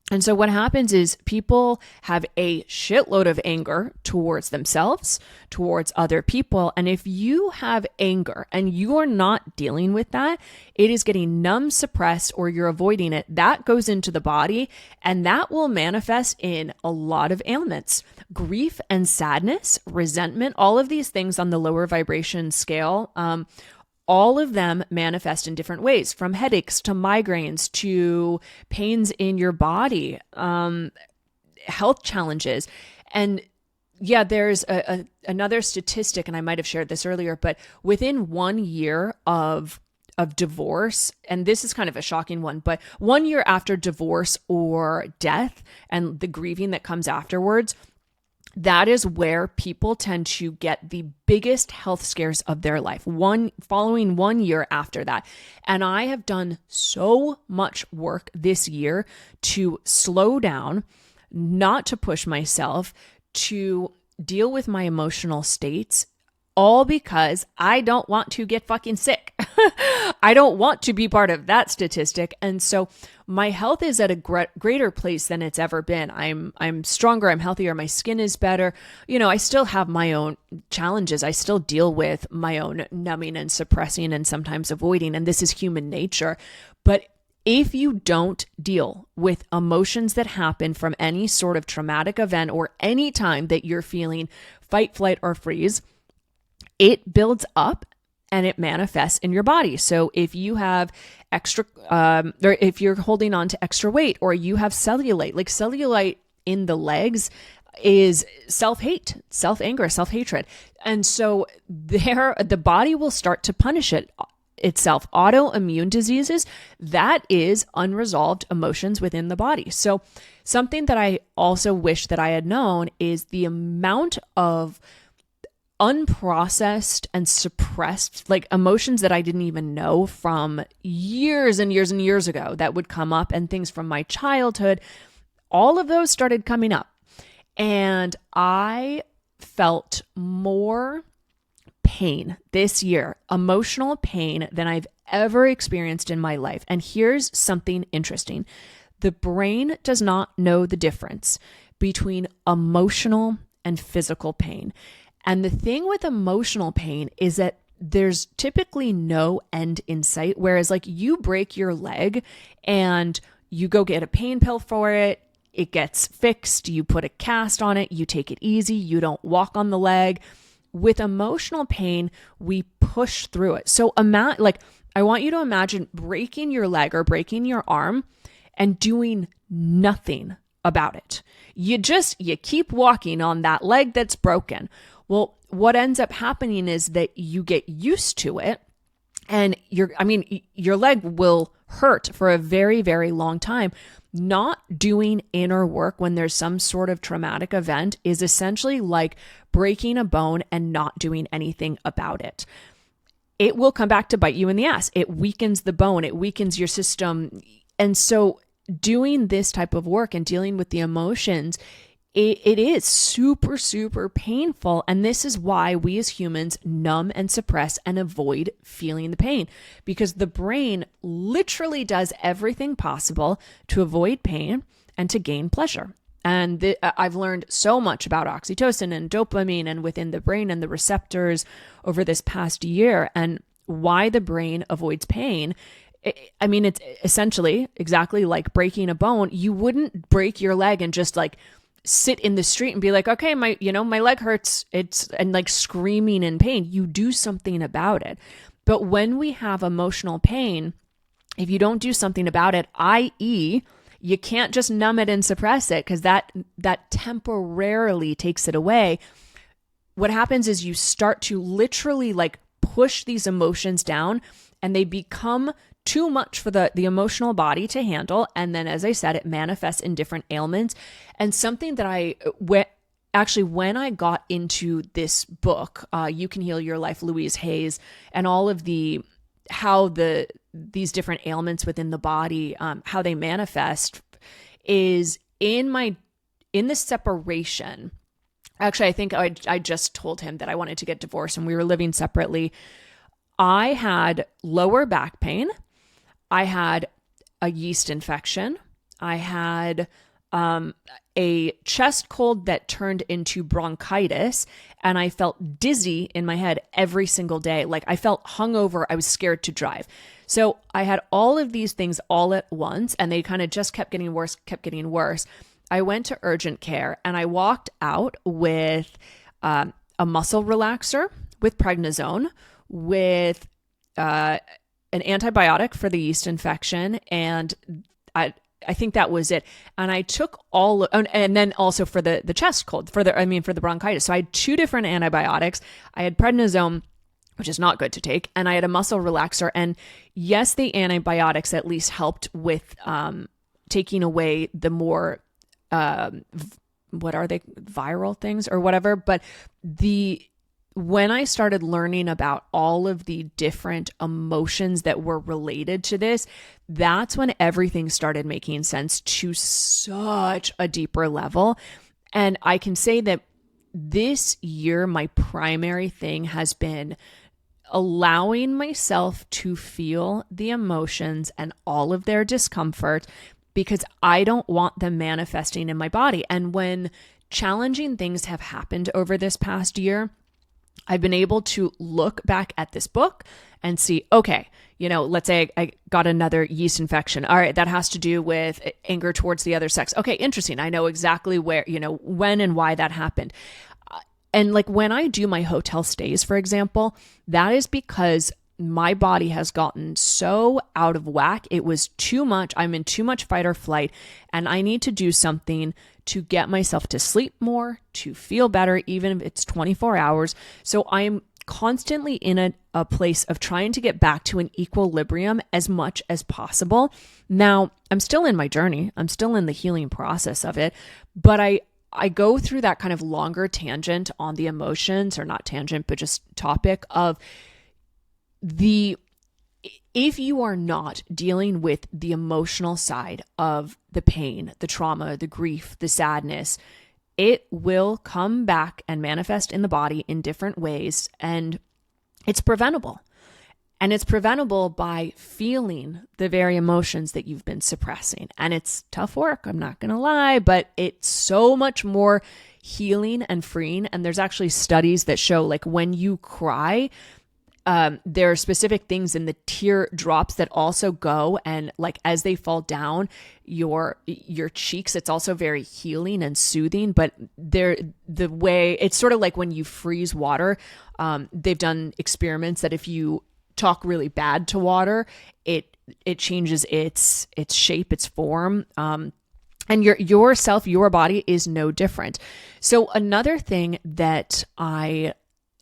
And so what happens is people have a shitload of anger towards themselves, towards other people. And if you have anger and you are not dealing with that, it is getting numb, suppressed, or you're avoiding it. That goes into the body, and that will manifest in a lot of ailments. Grief and sadness, resentment, all of these things on the lower vibration scale, all of them manifest in different ways, from headaches to migraines to pains in your body, health challenges. And yeah, there's another statistic, and I might have shared this earlier, but within 1 year of divorce, and this is kind of a shocking one, but 1 year after divorce or death and the grieving that comes afterwards, that is where people tend to get the biggest health scares of their life, following 1 year after that. And I have done so much work this year to slow down, not to push myself, to deal with my emotional states, all because I don't want to get fucking sick. I don't want to be part of that statistic. And so my health is at a greater place than it's ever been. I'm stronger, I'm healthier, my skin is better. I still have my own challenges. I still deal with my own numbing and suppressing and sometimes avoiding, and this is human nature. But if you don't deal with emotions that happen from any sort of traumatic event or any time that you're feeling fight, flight, or freeze, it builds up and it manifests in your body. So if you have extra, or if you're holding on to extra weight, or you have cellulite, like cellulite in the legs is self-hate, self-anger, self-hatred. And so the body will start to punish itself. Autoimmune diseases, that is unresolved emotions within the body. So something that I also wish that I had known is the amount of unprocessed and suppressed, like, emotions that I didn't even know from years and years and years ago that would come up, and things from my childhood. All of those started coming up, and I felt more pain this year, emotional pain, than I've ever experienced in my life. And here's something interesting. The brain does not know the difference between emotional and physical pain. And the thing with emotional pain is that there's typically no end in sight. Whereas like you break your leg and you go get a pain pill for it, it gets fixed, you put a cast on it, you take it easy, you don't walk on the leg. With emotional pain, we push through it. So I want you to imagine breaking your leg or breaking your arm and doing nothing about it. You keep walking on that leg that's broken. Well, what ends up happening is that you get used to it, and your leg will hurt for a very, very long time. Not doing inner work when there's some sort of traumatic event is essentially like breaking a bone and not doing anything about it. It will come back to bite you in the ass. It weakens the bone. It weakens your system. And so doing this type of work and dealing with the emotions, it is super, super painful. And this is why we as humans numb and suppress and avoid feeling the pain, because the brain literally does everything possible to avoid pain and to gain pleasure. And I've learned so much about oxytocin and dopamine and within the brain and the receptors over this past year and why the brain avoids pain. It's essentially exactly like breaking a bone. You wouldn't break your leg and just like sit in the street and be like, okay, my leg hurts. And like screaming in pain. You do something about it. But when we have emotional pain, if you don't do something about it, i.e., you can't just numb it and suppress it because that temporarily takes it away. What happens is you start to literally like push these emotions down and they become too much for the emotional body to handle. And then, as I said, it manifests in different ailments. And something that when I got into this book, You Can Heal Your Life, Louise Hay's, and all of these different ailments within the body, how they manifest is in the separation. Actually, I think I just told him that I wanted to get divorced and we were living separately. I had lower back pain. I had a yeast infection. I had a chest cold that turned into bronchitis, and I felt dizzy in my head every single day. Like I felt hungover. I was scared to drive. So I had all of these things all at once, and they kind of just kept getting worse. I went to urgent care, and I walked out with a muscle relaxer, with prednisone, with an antibiotic for the yeast infection, and I think that was it. And I took and then also for the chest cold, for the bronchitis. So I had 2 different antibiotics. I had prednisone, which is not good to take, and I had a muscle relaxer. And yes, the antibiotics at least helped with taking away the more what are they, viral things or whatever. But when I started learning about all of the different emotions that were related to this, that's when everything started making sense to such a deeper level. And I can say that this year, my primary thing has been allowing myself to feel the emotions and all of their discomfort, because I don't want them manifesting in my body. And when challenging things have happened over this past year, I've been able to look back at this book and see, okay, let's say I got another yeast infection. All right, that has to do with anger towards the other sex. Okay, interesting. I know exactly where, when and why that happened. And like when I do my hotel stays, for example, that is because my body has gotten so out of whack. It was too much. I'm in too much fight or flight, and I need to do something to get myself to sleep more, to feel better, even if it's 24 hours. So I'm constantly in a place of trying to get back to an equilibrium as much as possible. Now, I'm still in my journey. I'm still in the healing process of it, but I go through that kind of longer tangent on the emotions, or not tangent, but just topic of if you are not dealing with the emotional side of the pain, the trauma, the grief, the sadness, it will come back and manifest in the body in different ways. And it's preventable. And it's preventable by feeling the very emotions that you've been suppressing. And it's tough work, I'm not going to lie, but it's so much more healing and freeing. And there's actually studies that show like when you cry, there are specific things in the tear drops that also go, and like as they fall down your cheeks, it's also very healing and soothing. But the way it's sort of like when you freeze water, they've done experiments that if you talk really bad to water, it changes its shape, its form. And your body is no different. So another thing that I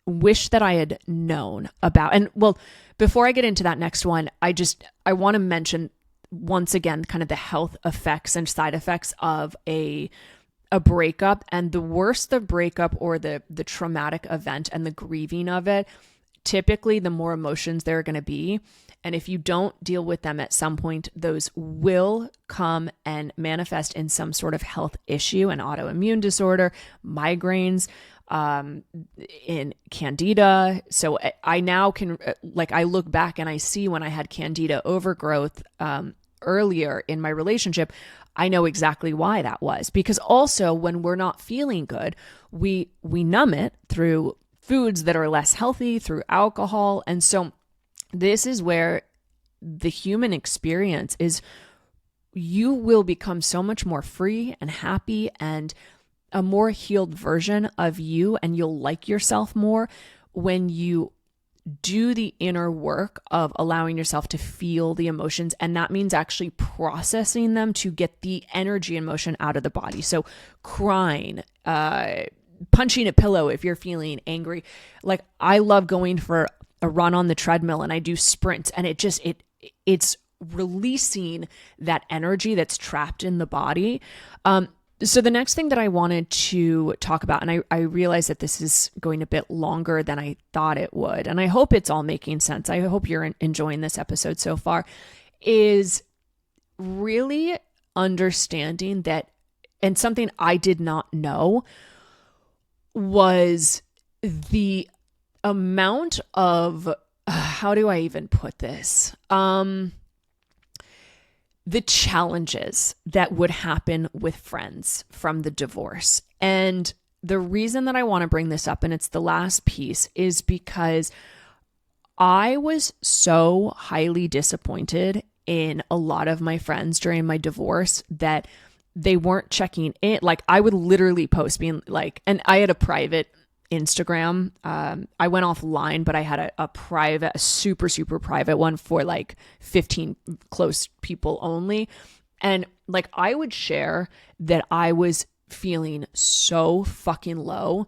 wish that I had known about, and well, before I get into that next one, I want to mention once again, kind of the health effects and side effects of a breakup. And the worse the breakup or the traumatic event and the grieving of it, typically the more emotions there are going to be. And if you don't deal with them at some point, those will come and manifest in some sort of health issue, an autoimmune disorder, migraines, in candida. So I now can, like, I look back and I see when I had candida overgrowth earlier in my relationship, I know exactly why that was. Because also when we're not feeling good, we numb it through foods that are less healthy, through alcohol. And so this is where the human experience is, you will become so much more free and happy and a more healed version of you, and you'll like yourself more when you do the inner work of allowing yourself to feel the emotions. And that means actually processing them to get the energy and motion out of the body. So crying, punching a pillow if you're feeling angry. Like, I love going for a run on the treadmill and I do sprints, and it's releasing that energy that's trapped in the body. So the next thing that I wanted to talk about, and I realize that this is going a bit longer than I thought it would, and I hope it's all making sense. I hope you're enjoying this episode so far, is really understanding that, and something I did not know was the amount of, how do I even put this? The challenges that would happen with friends from the divorce. And the reason that I want to bring this up, and it's the last piece, is because I was so highly disappointed in a lot of my friends during my divorce that they weren't checking in. Like, I would literally post being like, and I had a private Instagram. I went offline, but I had a super, super private one for like 15 close people only. And like, I would share that I was feeling so fucking low.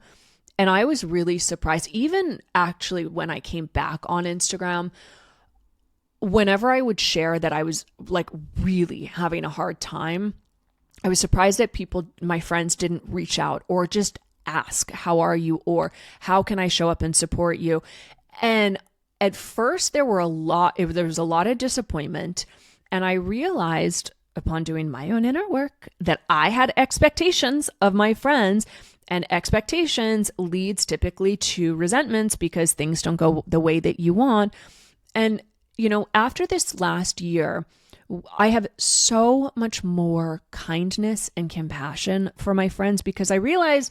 And I was really surprised, even actually when I came back on Instagram, whenever I would share that I was like really having a hard time, I was surprised that people, my friends, didn't reach out or just ask, how are you? Or how can I show up and support you? And at first there was a lot of disappointment. And I realized upon doing my own inner work that I had expectations of my friends, and expectations leads typically to resentments because things don't go the way that you want. And, you know, after this last year, I have so much more kindness and compassion for my friends, because I realize,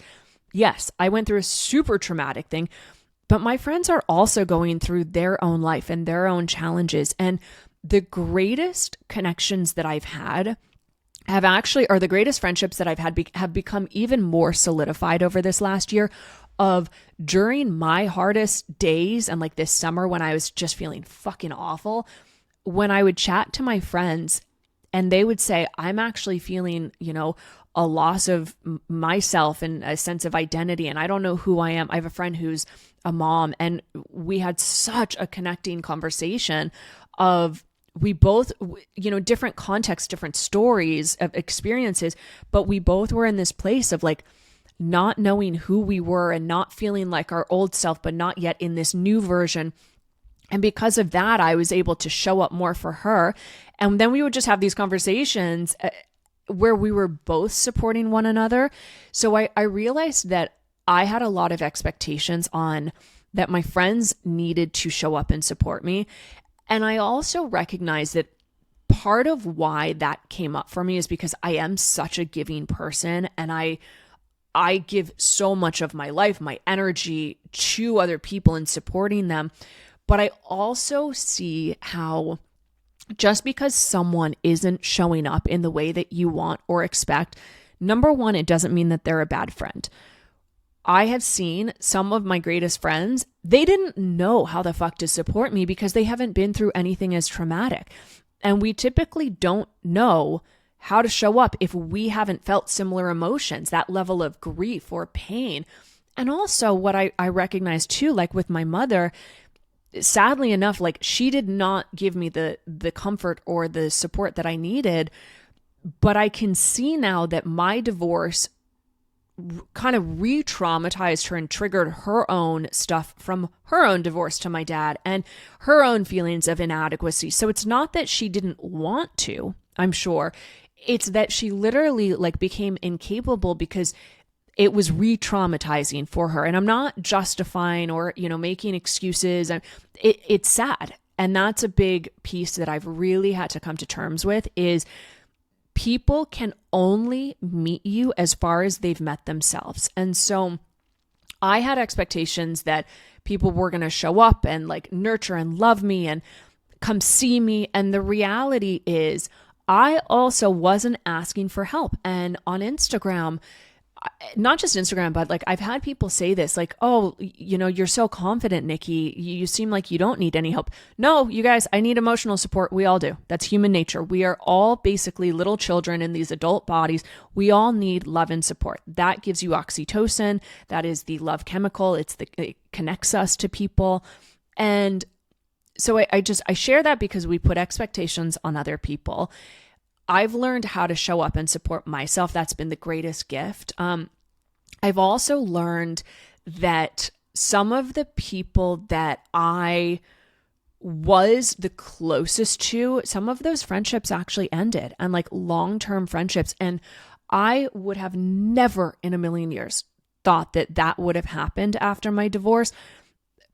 yes, I went through a super traumatic thing, but my friends are also going through their own life and their own challenges. And the greatest connections that I've had are the greatest friendships that I've had have become even more solidified over this last year, of during my hardest days and like this summer when I was just feeling fucking awful, when I would chat to my friends and they would say, I'm actually feeling, you know, a loss of myself and a sense of identity, and I don't know who I am. I have a friend who's a mom, and we had such a connecting conversation of, we both, you know, different contexts, different stories of experiences, but we both were in this place of like not knowing who we were and not feeling like our old self, but not yet in this new version. And because of that, I was able to show up more for her. And then we would just have these conversations where we were both supporting one another. So I realized that I had a lot of expectations on that my friends needed to show up and support me. And I also recognized that part of why that came up for me is because I am such a giving person, and I give so much of my life, my energy to other people and supporting them. But I also see how just because someone isn't showing up in the way that you want or expect, number one, it doesn't mean that they're a bad friend. I have seen some of my greatest friends, they didn't know how the fuck to support me because they haven't been through anything as traumatic. And we typically don't know how to show up if we haven't felt similar emotions, that level of grief or pain. And also what I recognize too, like with my mother, sadly enough, like she did not give me the comfort or the support that I needed. But I can see now that my divorce kind of re-traumatized her and triggered her own stuff from her own divorce to my dad and her own feelings of inadequacy. So it's not that she didn't want to, I'm sure. It's that she literally like became incapable because it was re-traumatizing for her. And I'm not justifying or, making excuses. It's sad. And that's a big piece that I've really had to come to terms with is people can only meet you as far as they've met themselves. And so I had expectations that people were going to show up and like nurture and love me and come see me. And the reality is I also wasn't asking for help. And on Instagram, not just Instagram, but like I've had people say this, like, oh, you're so confident, Nikki. You seem like you don't need any help. No, you guys, I need emotional support. We all do. That's human nature. We are all basically little children in these adult bodies. We all need love and support. That gives you oxytocin. That is the love chemical. It connects us to people. And so I share that because we put expectations on other people. I've learned how to show up and support myself. That's been the greatest gift. I've also learned that some of the people that I was the closest to, some of those friendships actually ended, and like long-term friendships. And I would have never in a million years thought that would have happened after my divorce.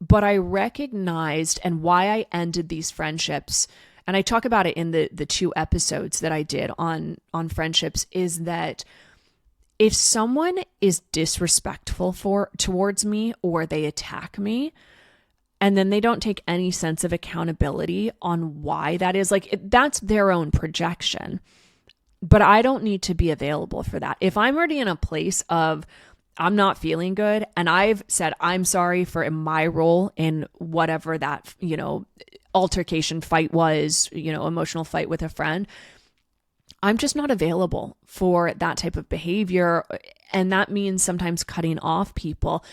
But I recognized, and why I ended these friendships, and I talk about it in the 2 episodes that I did on friendships, is that if someone is disrespectful towards me or they attack me, and then they don't take any sense of accountability on why that is, like that's their own projection. But I don't need to be available for that. If I'm already in a place of I'm not feeling good and I've said I'm sorry for my role in whatever that, altercation, fight was, emotional fight with a friend, I'm just not available for that type of behavior. And that means sometimes cutting off people.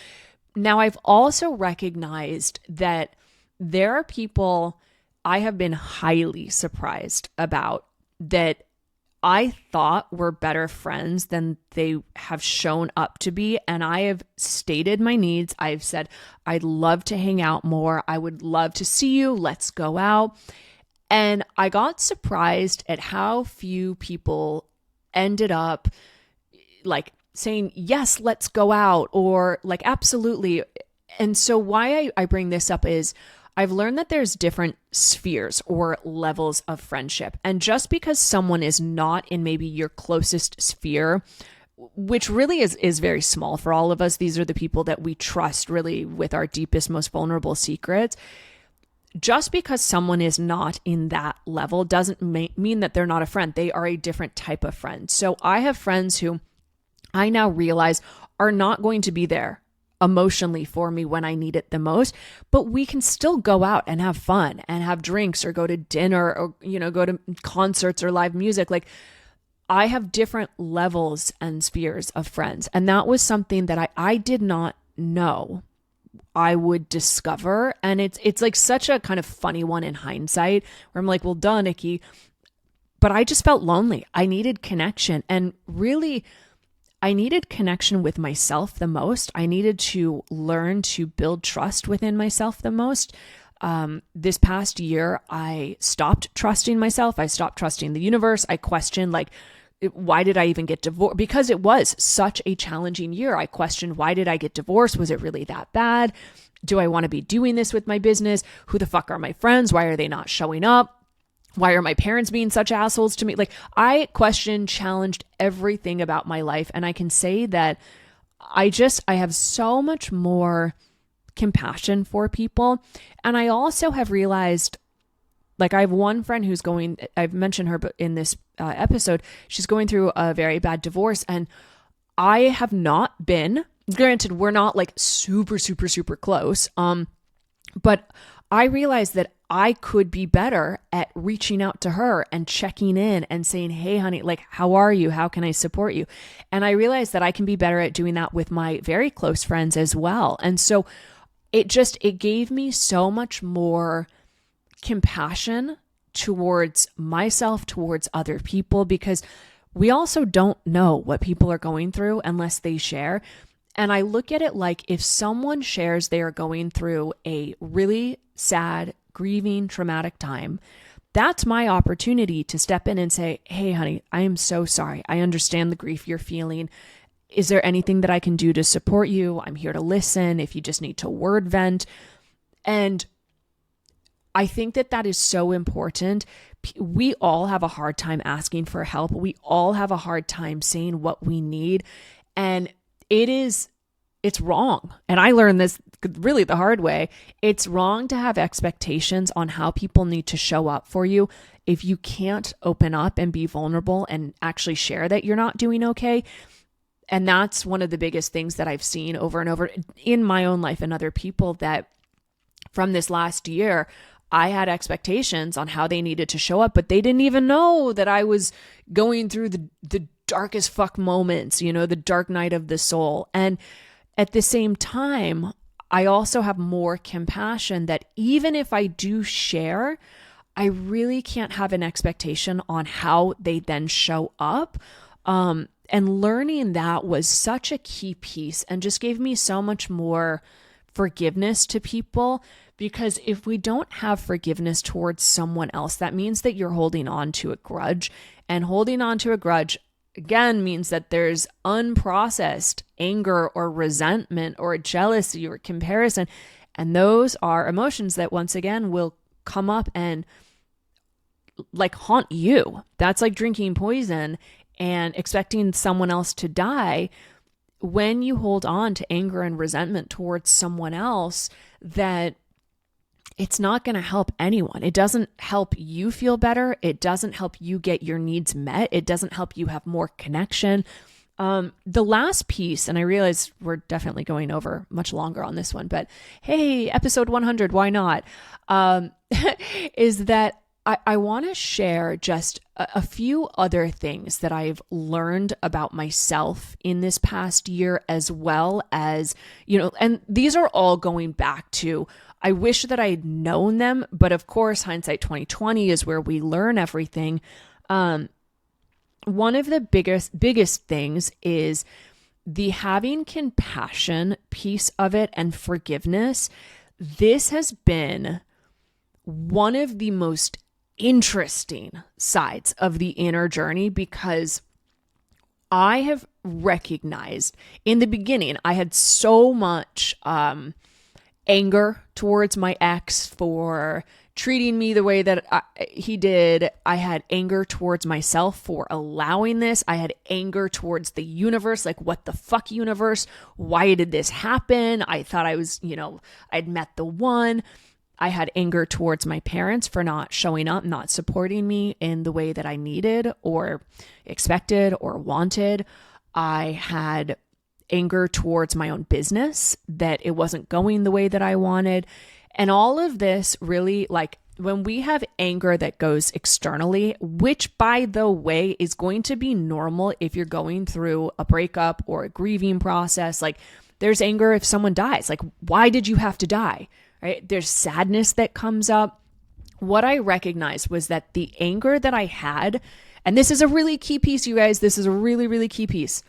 Now, I've also recognized that there are people I have been highly surprised about that I thought were better friends than they have shown up to be. And I have stated my needs. I've said, I'd love to hang out more. I would love to see you. Let's go out. And I got surprised at how few people ended up like saying, yes, let's go out, or like, absolutely. And so why I bring this up is I've learned that there's different spheres or levels of friendship. And just because someone is not in maybe your closest sphere, which really is very small for all of us, these are the people that we trust really with our deepest, most vulnerable secrets. Just because someone is not in that level doesn't mean that they're not a friend. They are a different type of friend. So I have friends who I now realize are not going to be there emotionally for me when I need it the most, but we can still go out and have fun and have drinks or go to dinner or, go to concerts or live music. Like I have different levels and spheres of friends. And that was something that I did not know I would discover. And it's like such a kind of funny one in hindsight where I'm like, well, duh, Nikki, but I just felt lonely. I needed connection, and really I needed connection with myself the most. I needed to learn to build trust within myself the most. This past year, I stopped trusting myself. I stopped trusting the universe. I questioned, like, why did I even get divorced? Because it was such a challenging year. I questioned, why did I get divorced? Was it really that bad? Do I want to be doing this with my business? Who the fuck are my friends? Why are they not showing up? Why are my parents being such assholes to me? Like, I questioned, challenged everything about my life. And I can say that I have so much more compassion for people. And I also have realized, like, I have one friend who's I've mentioned her in this episode, she's going through a very bad divorce. And I have not been, granted, we're not like super, super, super close. But I realized that I could be better at reaching out to her and checking in and saying, hey, honey, like, how are you? How can I support you? And I realized that I can be better at doing that with my very close friends as well. And so it gave me so much more compassion towards myself, towards other people, because we also don't know what people are going through unless they share. And I look at it like, if someone shares they are going through a really sad, grieving, traumatic time, that's my opportunity to step in and say, hey, honey, I am so sorry. I understand the grief you're feeling. Is there anything that I can do to support you? I'm here to listen if you just need to word vent. And I think that is so important. We all have a hard time asking for help. We all have a hard time saying what we need. And it's wrong. And I learned this really the hard way. It's wrong to have expectations on how people need to show up for you if you can't open up and be vulnerable and actually share that you're not doing okay. And that's one of the biggest things that I've seen over and over in my own life and other people, that from this last year, I had expectations on how they needed to show up, but they didn't even know that I was going through the darkest fuck moments, the dark night of the soul. And at the same time, I also have more compassion that even if I do share, I really can't have an expectation on how they then show up. And learning that was such a key piece and just gave me so much more forgiveness to people. Because if we don't have forgiveness towards someone else, that means that you're holding on to a grudge. And holding on to a grudge, again, means that there's unprocessed anger or resentment or jealousy or comparison. And those are emotions that, once again, will come up and like haunt you. That's like drinking poison and expecting someone else to die. When you hold on to anger and resentment towards someone else, that it's not going to help anyone. It doesn't help you feel better. It doesn't help you get your needs met. It doesn't help you have more connection. The last piece, and I realize we're definitely going over much longer on this one, but hey, episode 100, why not? Is that I want to share just a few other things that I've learned about myself in this past year, as well as, and these are all going back to, I wish that I'd known them, but of course, hindsight 2020 is where we learn everything. One of the biggest things is the having compassion piece of it and forgiveness. This has been one of the most interesting sides of the inner journey, because I have recognized in the beginning, I had so much anger towards my ex for treating me the way that he did. I had anger towards myself for allowing this. I had anger towards the universe, like, what the fuck, universe? Why did this happen? I thought I was, I'd met the one. I had anger towards my parents for not showing up, not supporting me in the way that I needed or expected or wanted. I had anger towards my own business, that it wasn't going the way that I wanted. And all of this really, like, when we have anger that goes externally, which, by the way, is going to be normal if you're going through a breakup or a grieving process. Like, there's anger if someone dies. Like, why did you have to die? Right? There's sadness that comes up. What I recognized was that the anger that I had, and this is a really key piece, you guys, this is a really, really key piece.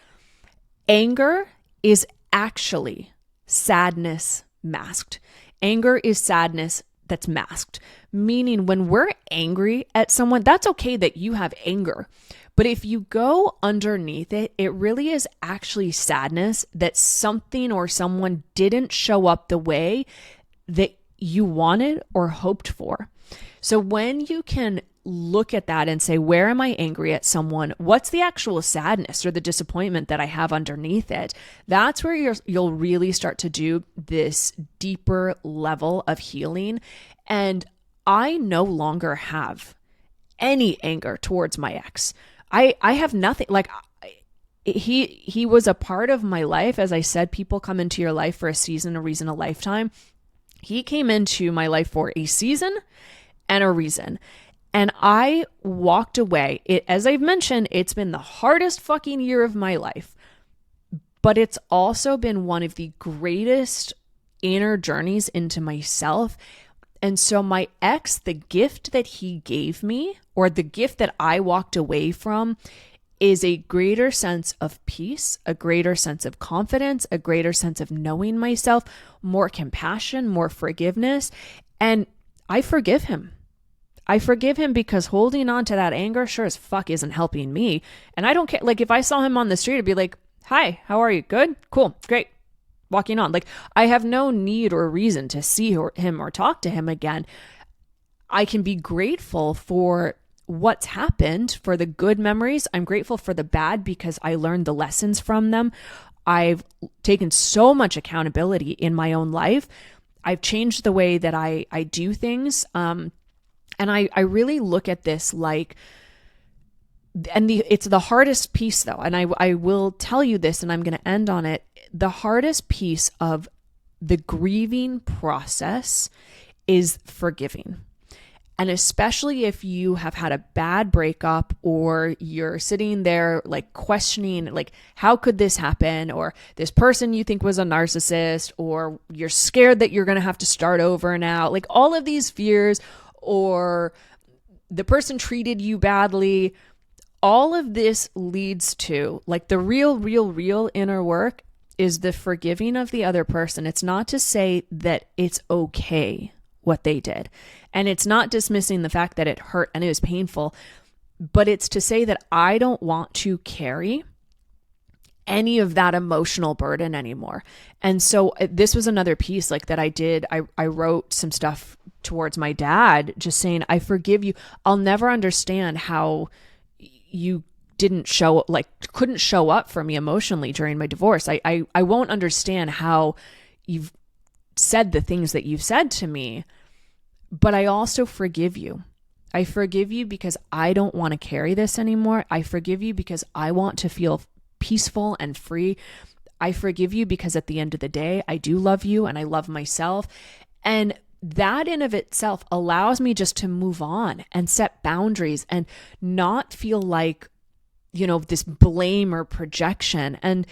Anger is actually sadness masked. Anger is sadness that's masked. Meaning when we're angry at someone, that's okay that you have anger. But if you go underneath it, it really is actually sadness that something or someone didn't show up the way that you wanted or hoped for. So when you can look at that and say, where am I angry at someone? What's the actual sadness or the disappointment that I have underneath it? That's where you'll really start to do this deeper level of healing. And I no longer have any anger towards my ex. I have nothing. Like, he was a part of my life. As I said, people come into your life for a season, a reason, a lifetime. He came into my life for a season and a reason. And I walked away. As I've mentioned, it's been the hardest fucking year of my life, but it's also been one of the greatest inner journeys into myself. And so my ex, the gift that he gave me, or the gift that I walked away from, is a greater sense of peace, a greater sense of confidence, a greater sense of knowing myself, more compassion, more forgiveness. And I forgive him. I forgive him because holding on to that anger sure as fuck isn't helping me. And I don't care. Like, if I saw him on the street, I'd be like, hi, how are you? Good? Cool. Great. Walking on. Like, I have no need or reason to see him or talk to him again. I can be grateful for what's happened, for the good memories. I'm grateful for the bad because I learned the lessons from them. I've taken so much accountability in my own life. I've changed the way that I do things. And I really look at this like, and it's the hardest piece though. And I will tell you this, and I'm going to end on it. The hardest piece of the grieving process is forgiving. And especially if you have had a bad breakup, or you're sitting there like questioning, like, how could this happen? Or this person you think was a narcissist, or you're scared that you're going to have to start over now. Like, all of these fears, or the person treated you badly. All of this leads to, like, the real inner work is the forgiving of the other person. It's not to say that it's okay what they did. And it's not dismissing the fact that it hurt and it was painful, but it's to say that I don't want to carry any of that emotional burden anymore. And so this was another piece like that I did. I wrote some stuff towards my dad, just saying, I forgive you. I'll never understand how you couldn't show up for me emotionally during my divorce. I won't understand how you've said the things that you've said to me, but I also forgive you. I forgive you because I don't want to carry this anymore. I forgive you because I want to feel peaceful and free. I forgive you because at the end of the day, I do love you and I love myself. And that in of itself allows me just to move on and set boundaries and not feel like, this blame or projection. And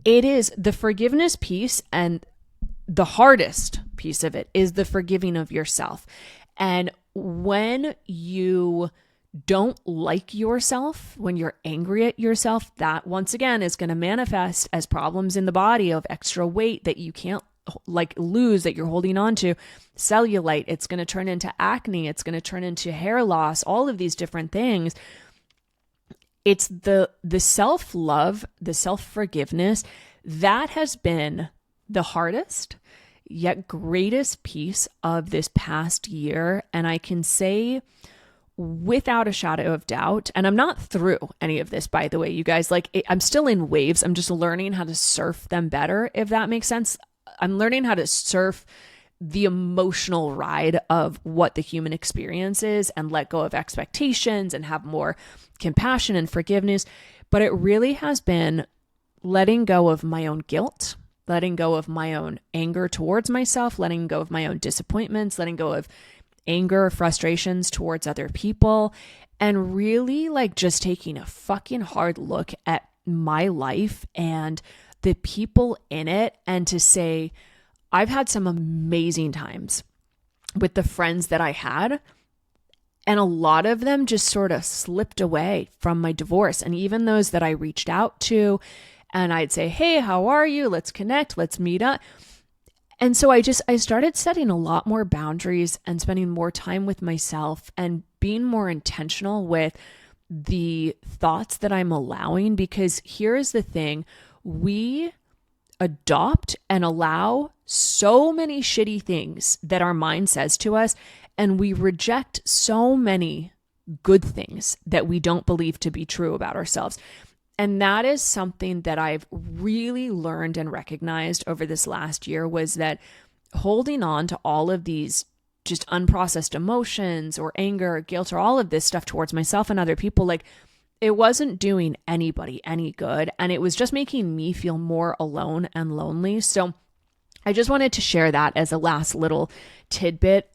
it is the forgiveness piece, and the hardest piece of it is the forgiving of yourself. And when you don't like yourself, when you're angry at yourself, that once again is going to manifest as problems in the body of extra weight that you can't lose, that you're holding on to, cellulite. It's going to turn into acne. It's going to turn into hair loss, all of these different things. It's the self-love, the self-forgiveness that has been the hardest yet greatest piece of this past year. And I can say without a shadow of doubt, and I'm not through any of this, by the way, you guys, I'm still in waves. I'm just learning how to surf them better, if that makes sense. I'm learning how to surf the emotional ride of what the human experience is and let go of expectations and have more compassion and forgiveness. But it really has been letting go of my own guilt, letting go of my own anger towards myself, letting go of my own disappointments, letting go of anger, frustrations towards other people, and really just taking a fucking hard look at my life and the people in it, and to say, I've had some amazing times with the friends that I had, and a lot of them just sort of slipped away from my divorce. And even those that I reached out to and I'd say, hey, how are you? Let's connect. Let's meet up. And so I started setting a lot more boundaries and spending more time with myself and being more intentional with the thoughts that I'm allowing, because here is the thing, we adopt and allow so many shitty things that our mind says to us, and we reject so many good things that we don't believe to be true about ourselves. And that is something that I've really learned and recognized over this last year, was that holding on to all of these just unprocessed emotions or anger or guilt or all of this stuff towards myself and other people, like, it wasn't doing anybody any good. And it was just making me feel more alone and lonely. So I just wanted to share that as a last little tidbit.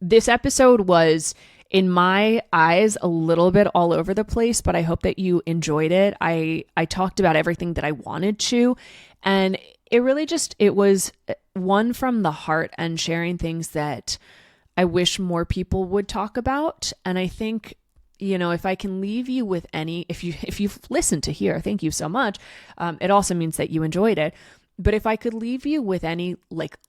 This episode was, in my eyes, a little bit all over the place, but I hope that you enjoyed it. I talked about everything that I wanted to, and it was one from the heart and sharing things that I wish more people would talk about. And I think, if I can leave you with if you've listened to here, thank you so much. It also means that you enjoyed it. But if I could leave you with any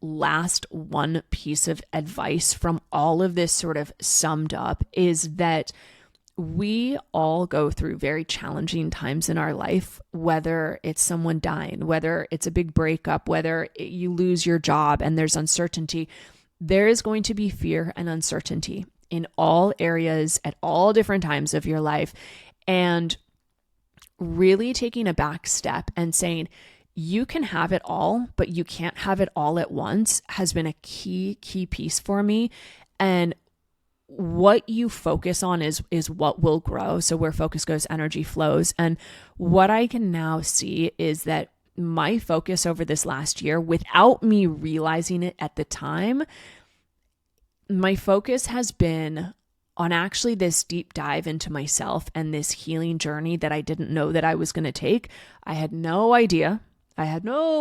last one piece of advice from all of this sort of summed up, is that we all go through very challenging times in our life, whether it's someone dying, whether it's a big breakup, whether you lose your job and there's uncertainty. There is going to be fear and uncertainty in all areas at all different times of your life. And really taking a back step and saying, you can have it all, but you can't have it all at once, has been a key piece for me. And what you focus on is what will grow. So where focus goes, energy flows. And what I can now see is that my focus over this last year, without me realizing it at the time, my focus has been on actually this deep dive into myself and this healing journey that I didn't know that I was going to take. I had no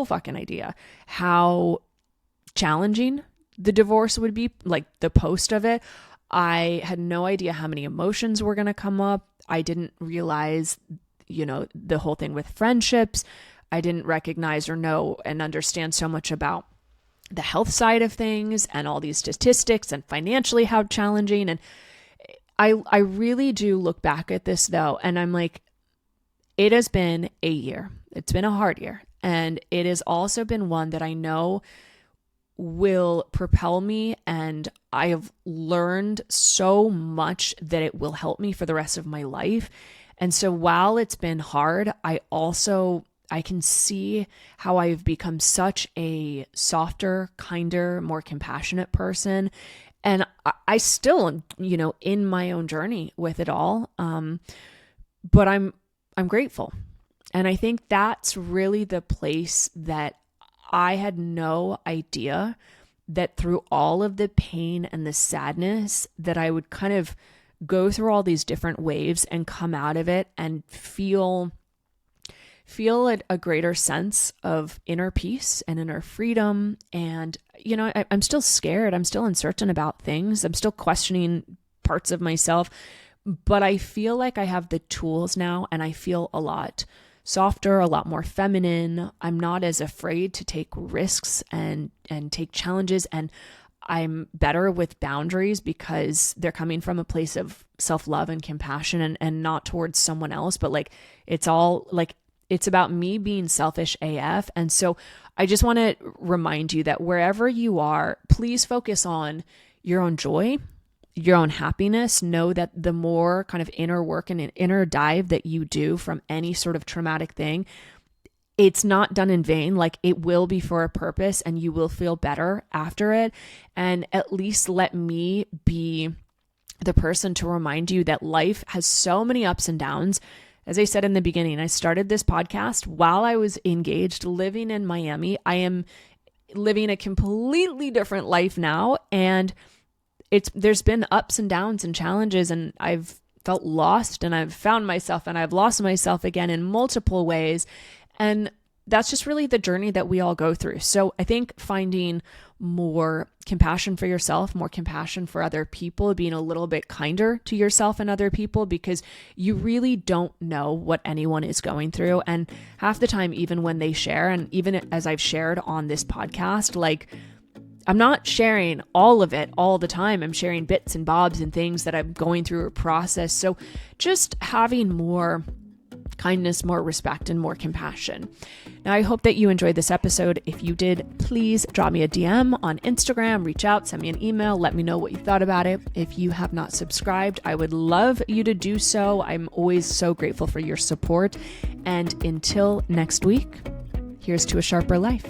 fucking idea how challenging the divorce would be, like the post of it. I had no idea how many emotions were going to come up. I didn't realize, the whole thing with friendships. I didn't recognize or know and understand so much about the health side of things and all these statistics and financially how challenging. And I really do look back at this though, and I'm like, it has been a year. It's been a hard year. And it has also been one that I know will propel me, and I have learned so much that it will help me for the rest of my life. And so while it's been hard, I can see how I've become such a softer, kinder, more compassionate person. And I still am, in my own journey with it all. But I'm grateful. And I think that's really the place that I had no idea that through all of the pain and the sadness that I would kind of go through all these different waves and come out of it and feel a greater sense of inner peace and inner freedom. And, I'm still scared. I'm still uncertain about things. I'm still questioning parts of myself, but I feel like I have the tools now, and I feel a lot softer, a lot more feminine. I'm not as afraid to take risks and take challenges. And I'm better with boundaries because they're coming from a place of self-love and compassion and not towards someone else, but it's about me being selfish AF. And so I just want to remind you that wherever you are, please focus on your own joy, your own happiness. Know that the more kind of inner work and an inner dive that you do from any sort of traumatic thing, it's not done in vain. Like, it will be for a purpose, and you will feel better after it. And at least let me be the person to remind you that life has so many ups and downs. As I said in the beginning, I started this podcast while I was engaged living in Miami. I am living a completely different life now, and there's been ups and downs and challenges, and I've felt lost, and I've found myself, and I've lost myself again in multiple ways. And that's just really the journey that we all go through. So I think finding more compassion for yourself, more compassion for other people, being a little bit kinder to yourself and other people, because you really don't know what anyone is going through. And half the time, even when they share, and even as I've shared on this podcast, like, I'm not sharing all of it all the time. I'm sharing bits and bobs and things that I'm going through a process. So just having more kindness, more respect, and more compassion. Now, I hope that you enjoyed this episode. If you did, please drop me a DM on Instagram, reach out, send me an email, let me know what you thought about it. If you have not subscribed, I would love you to do so. I'm always so grateful for your support. And until next week, here's to a sharper life.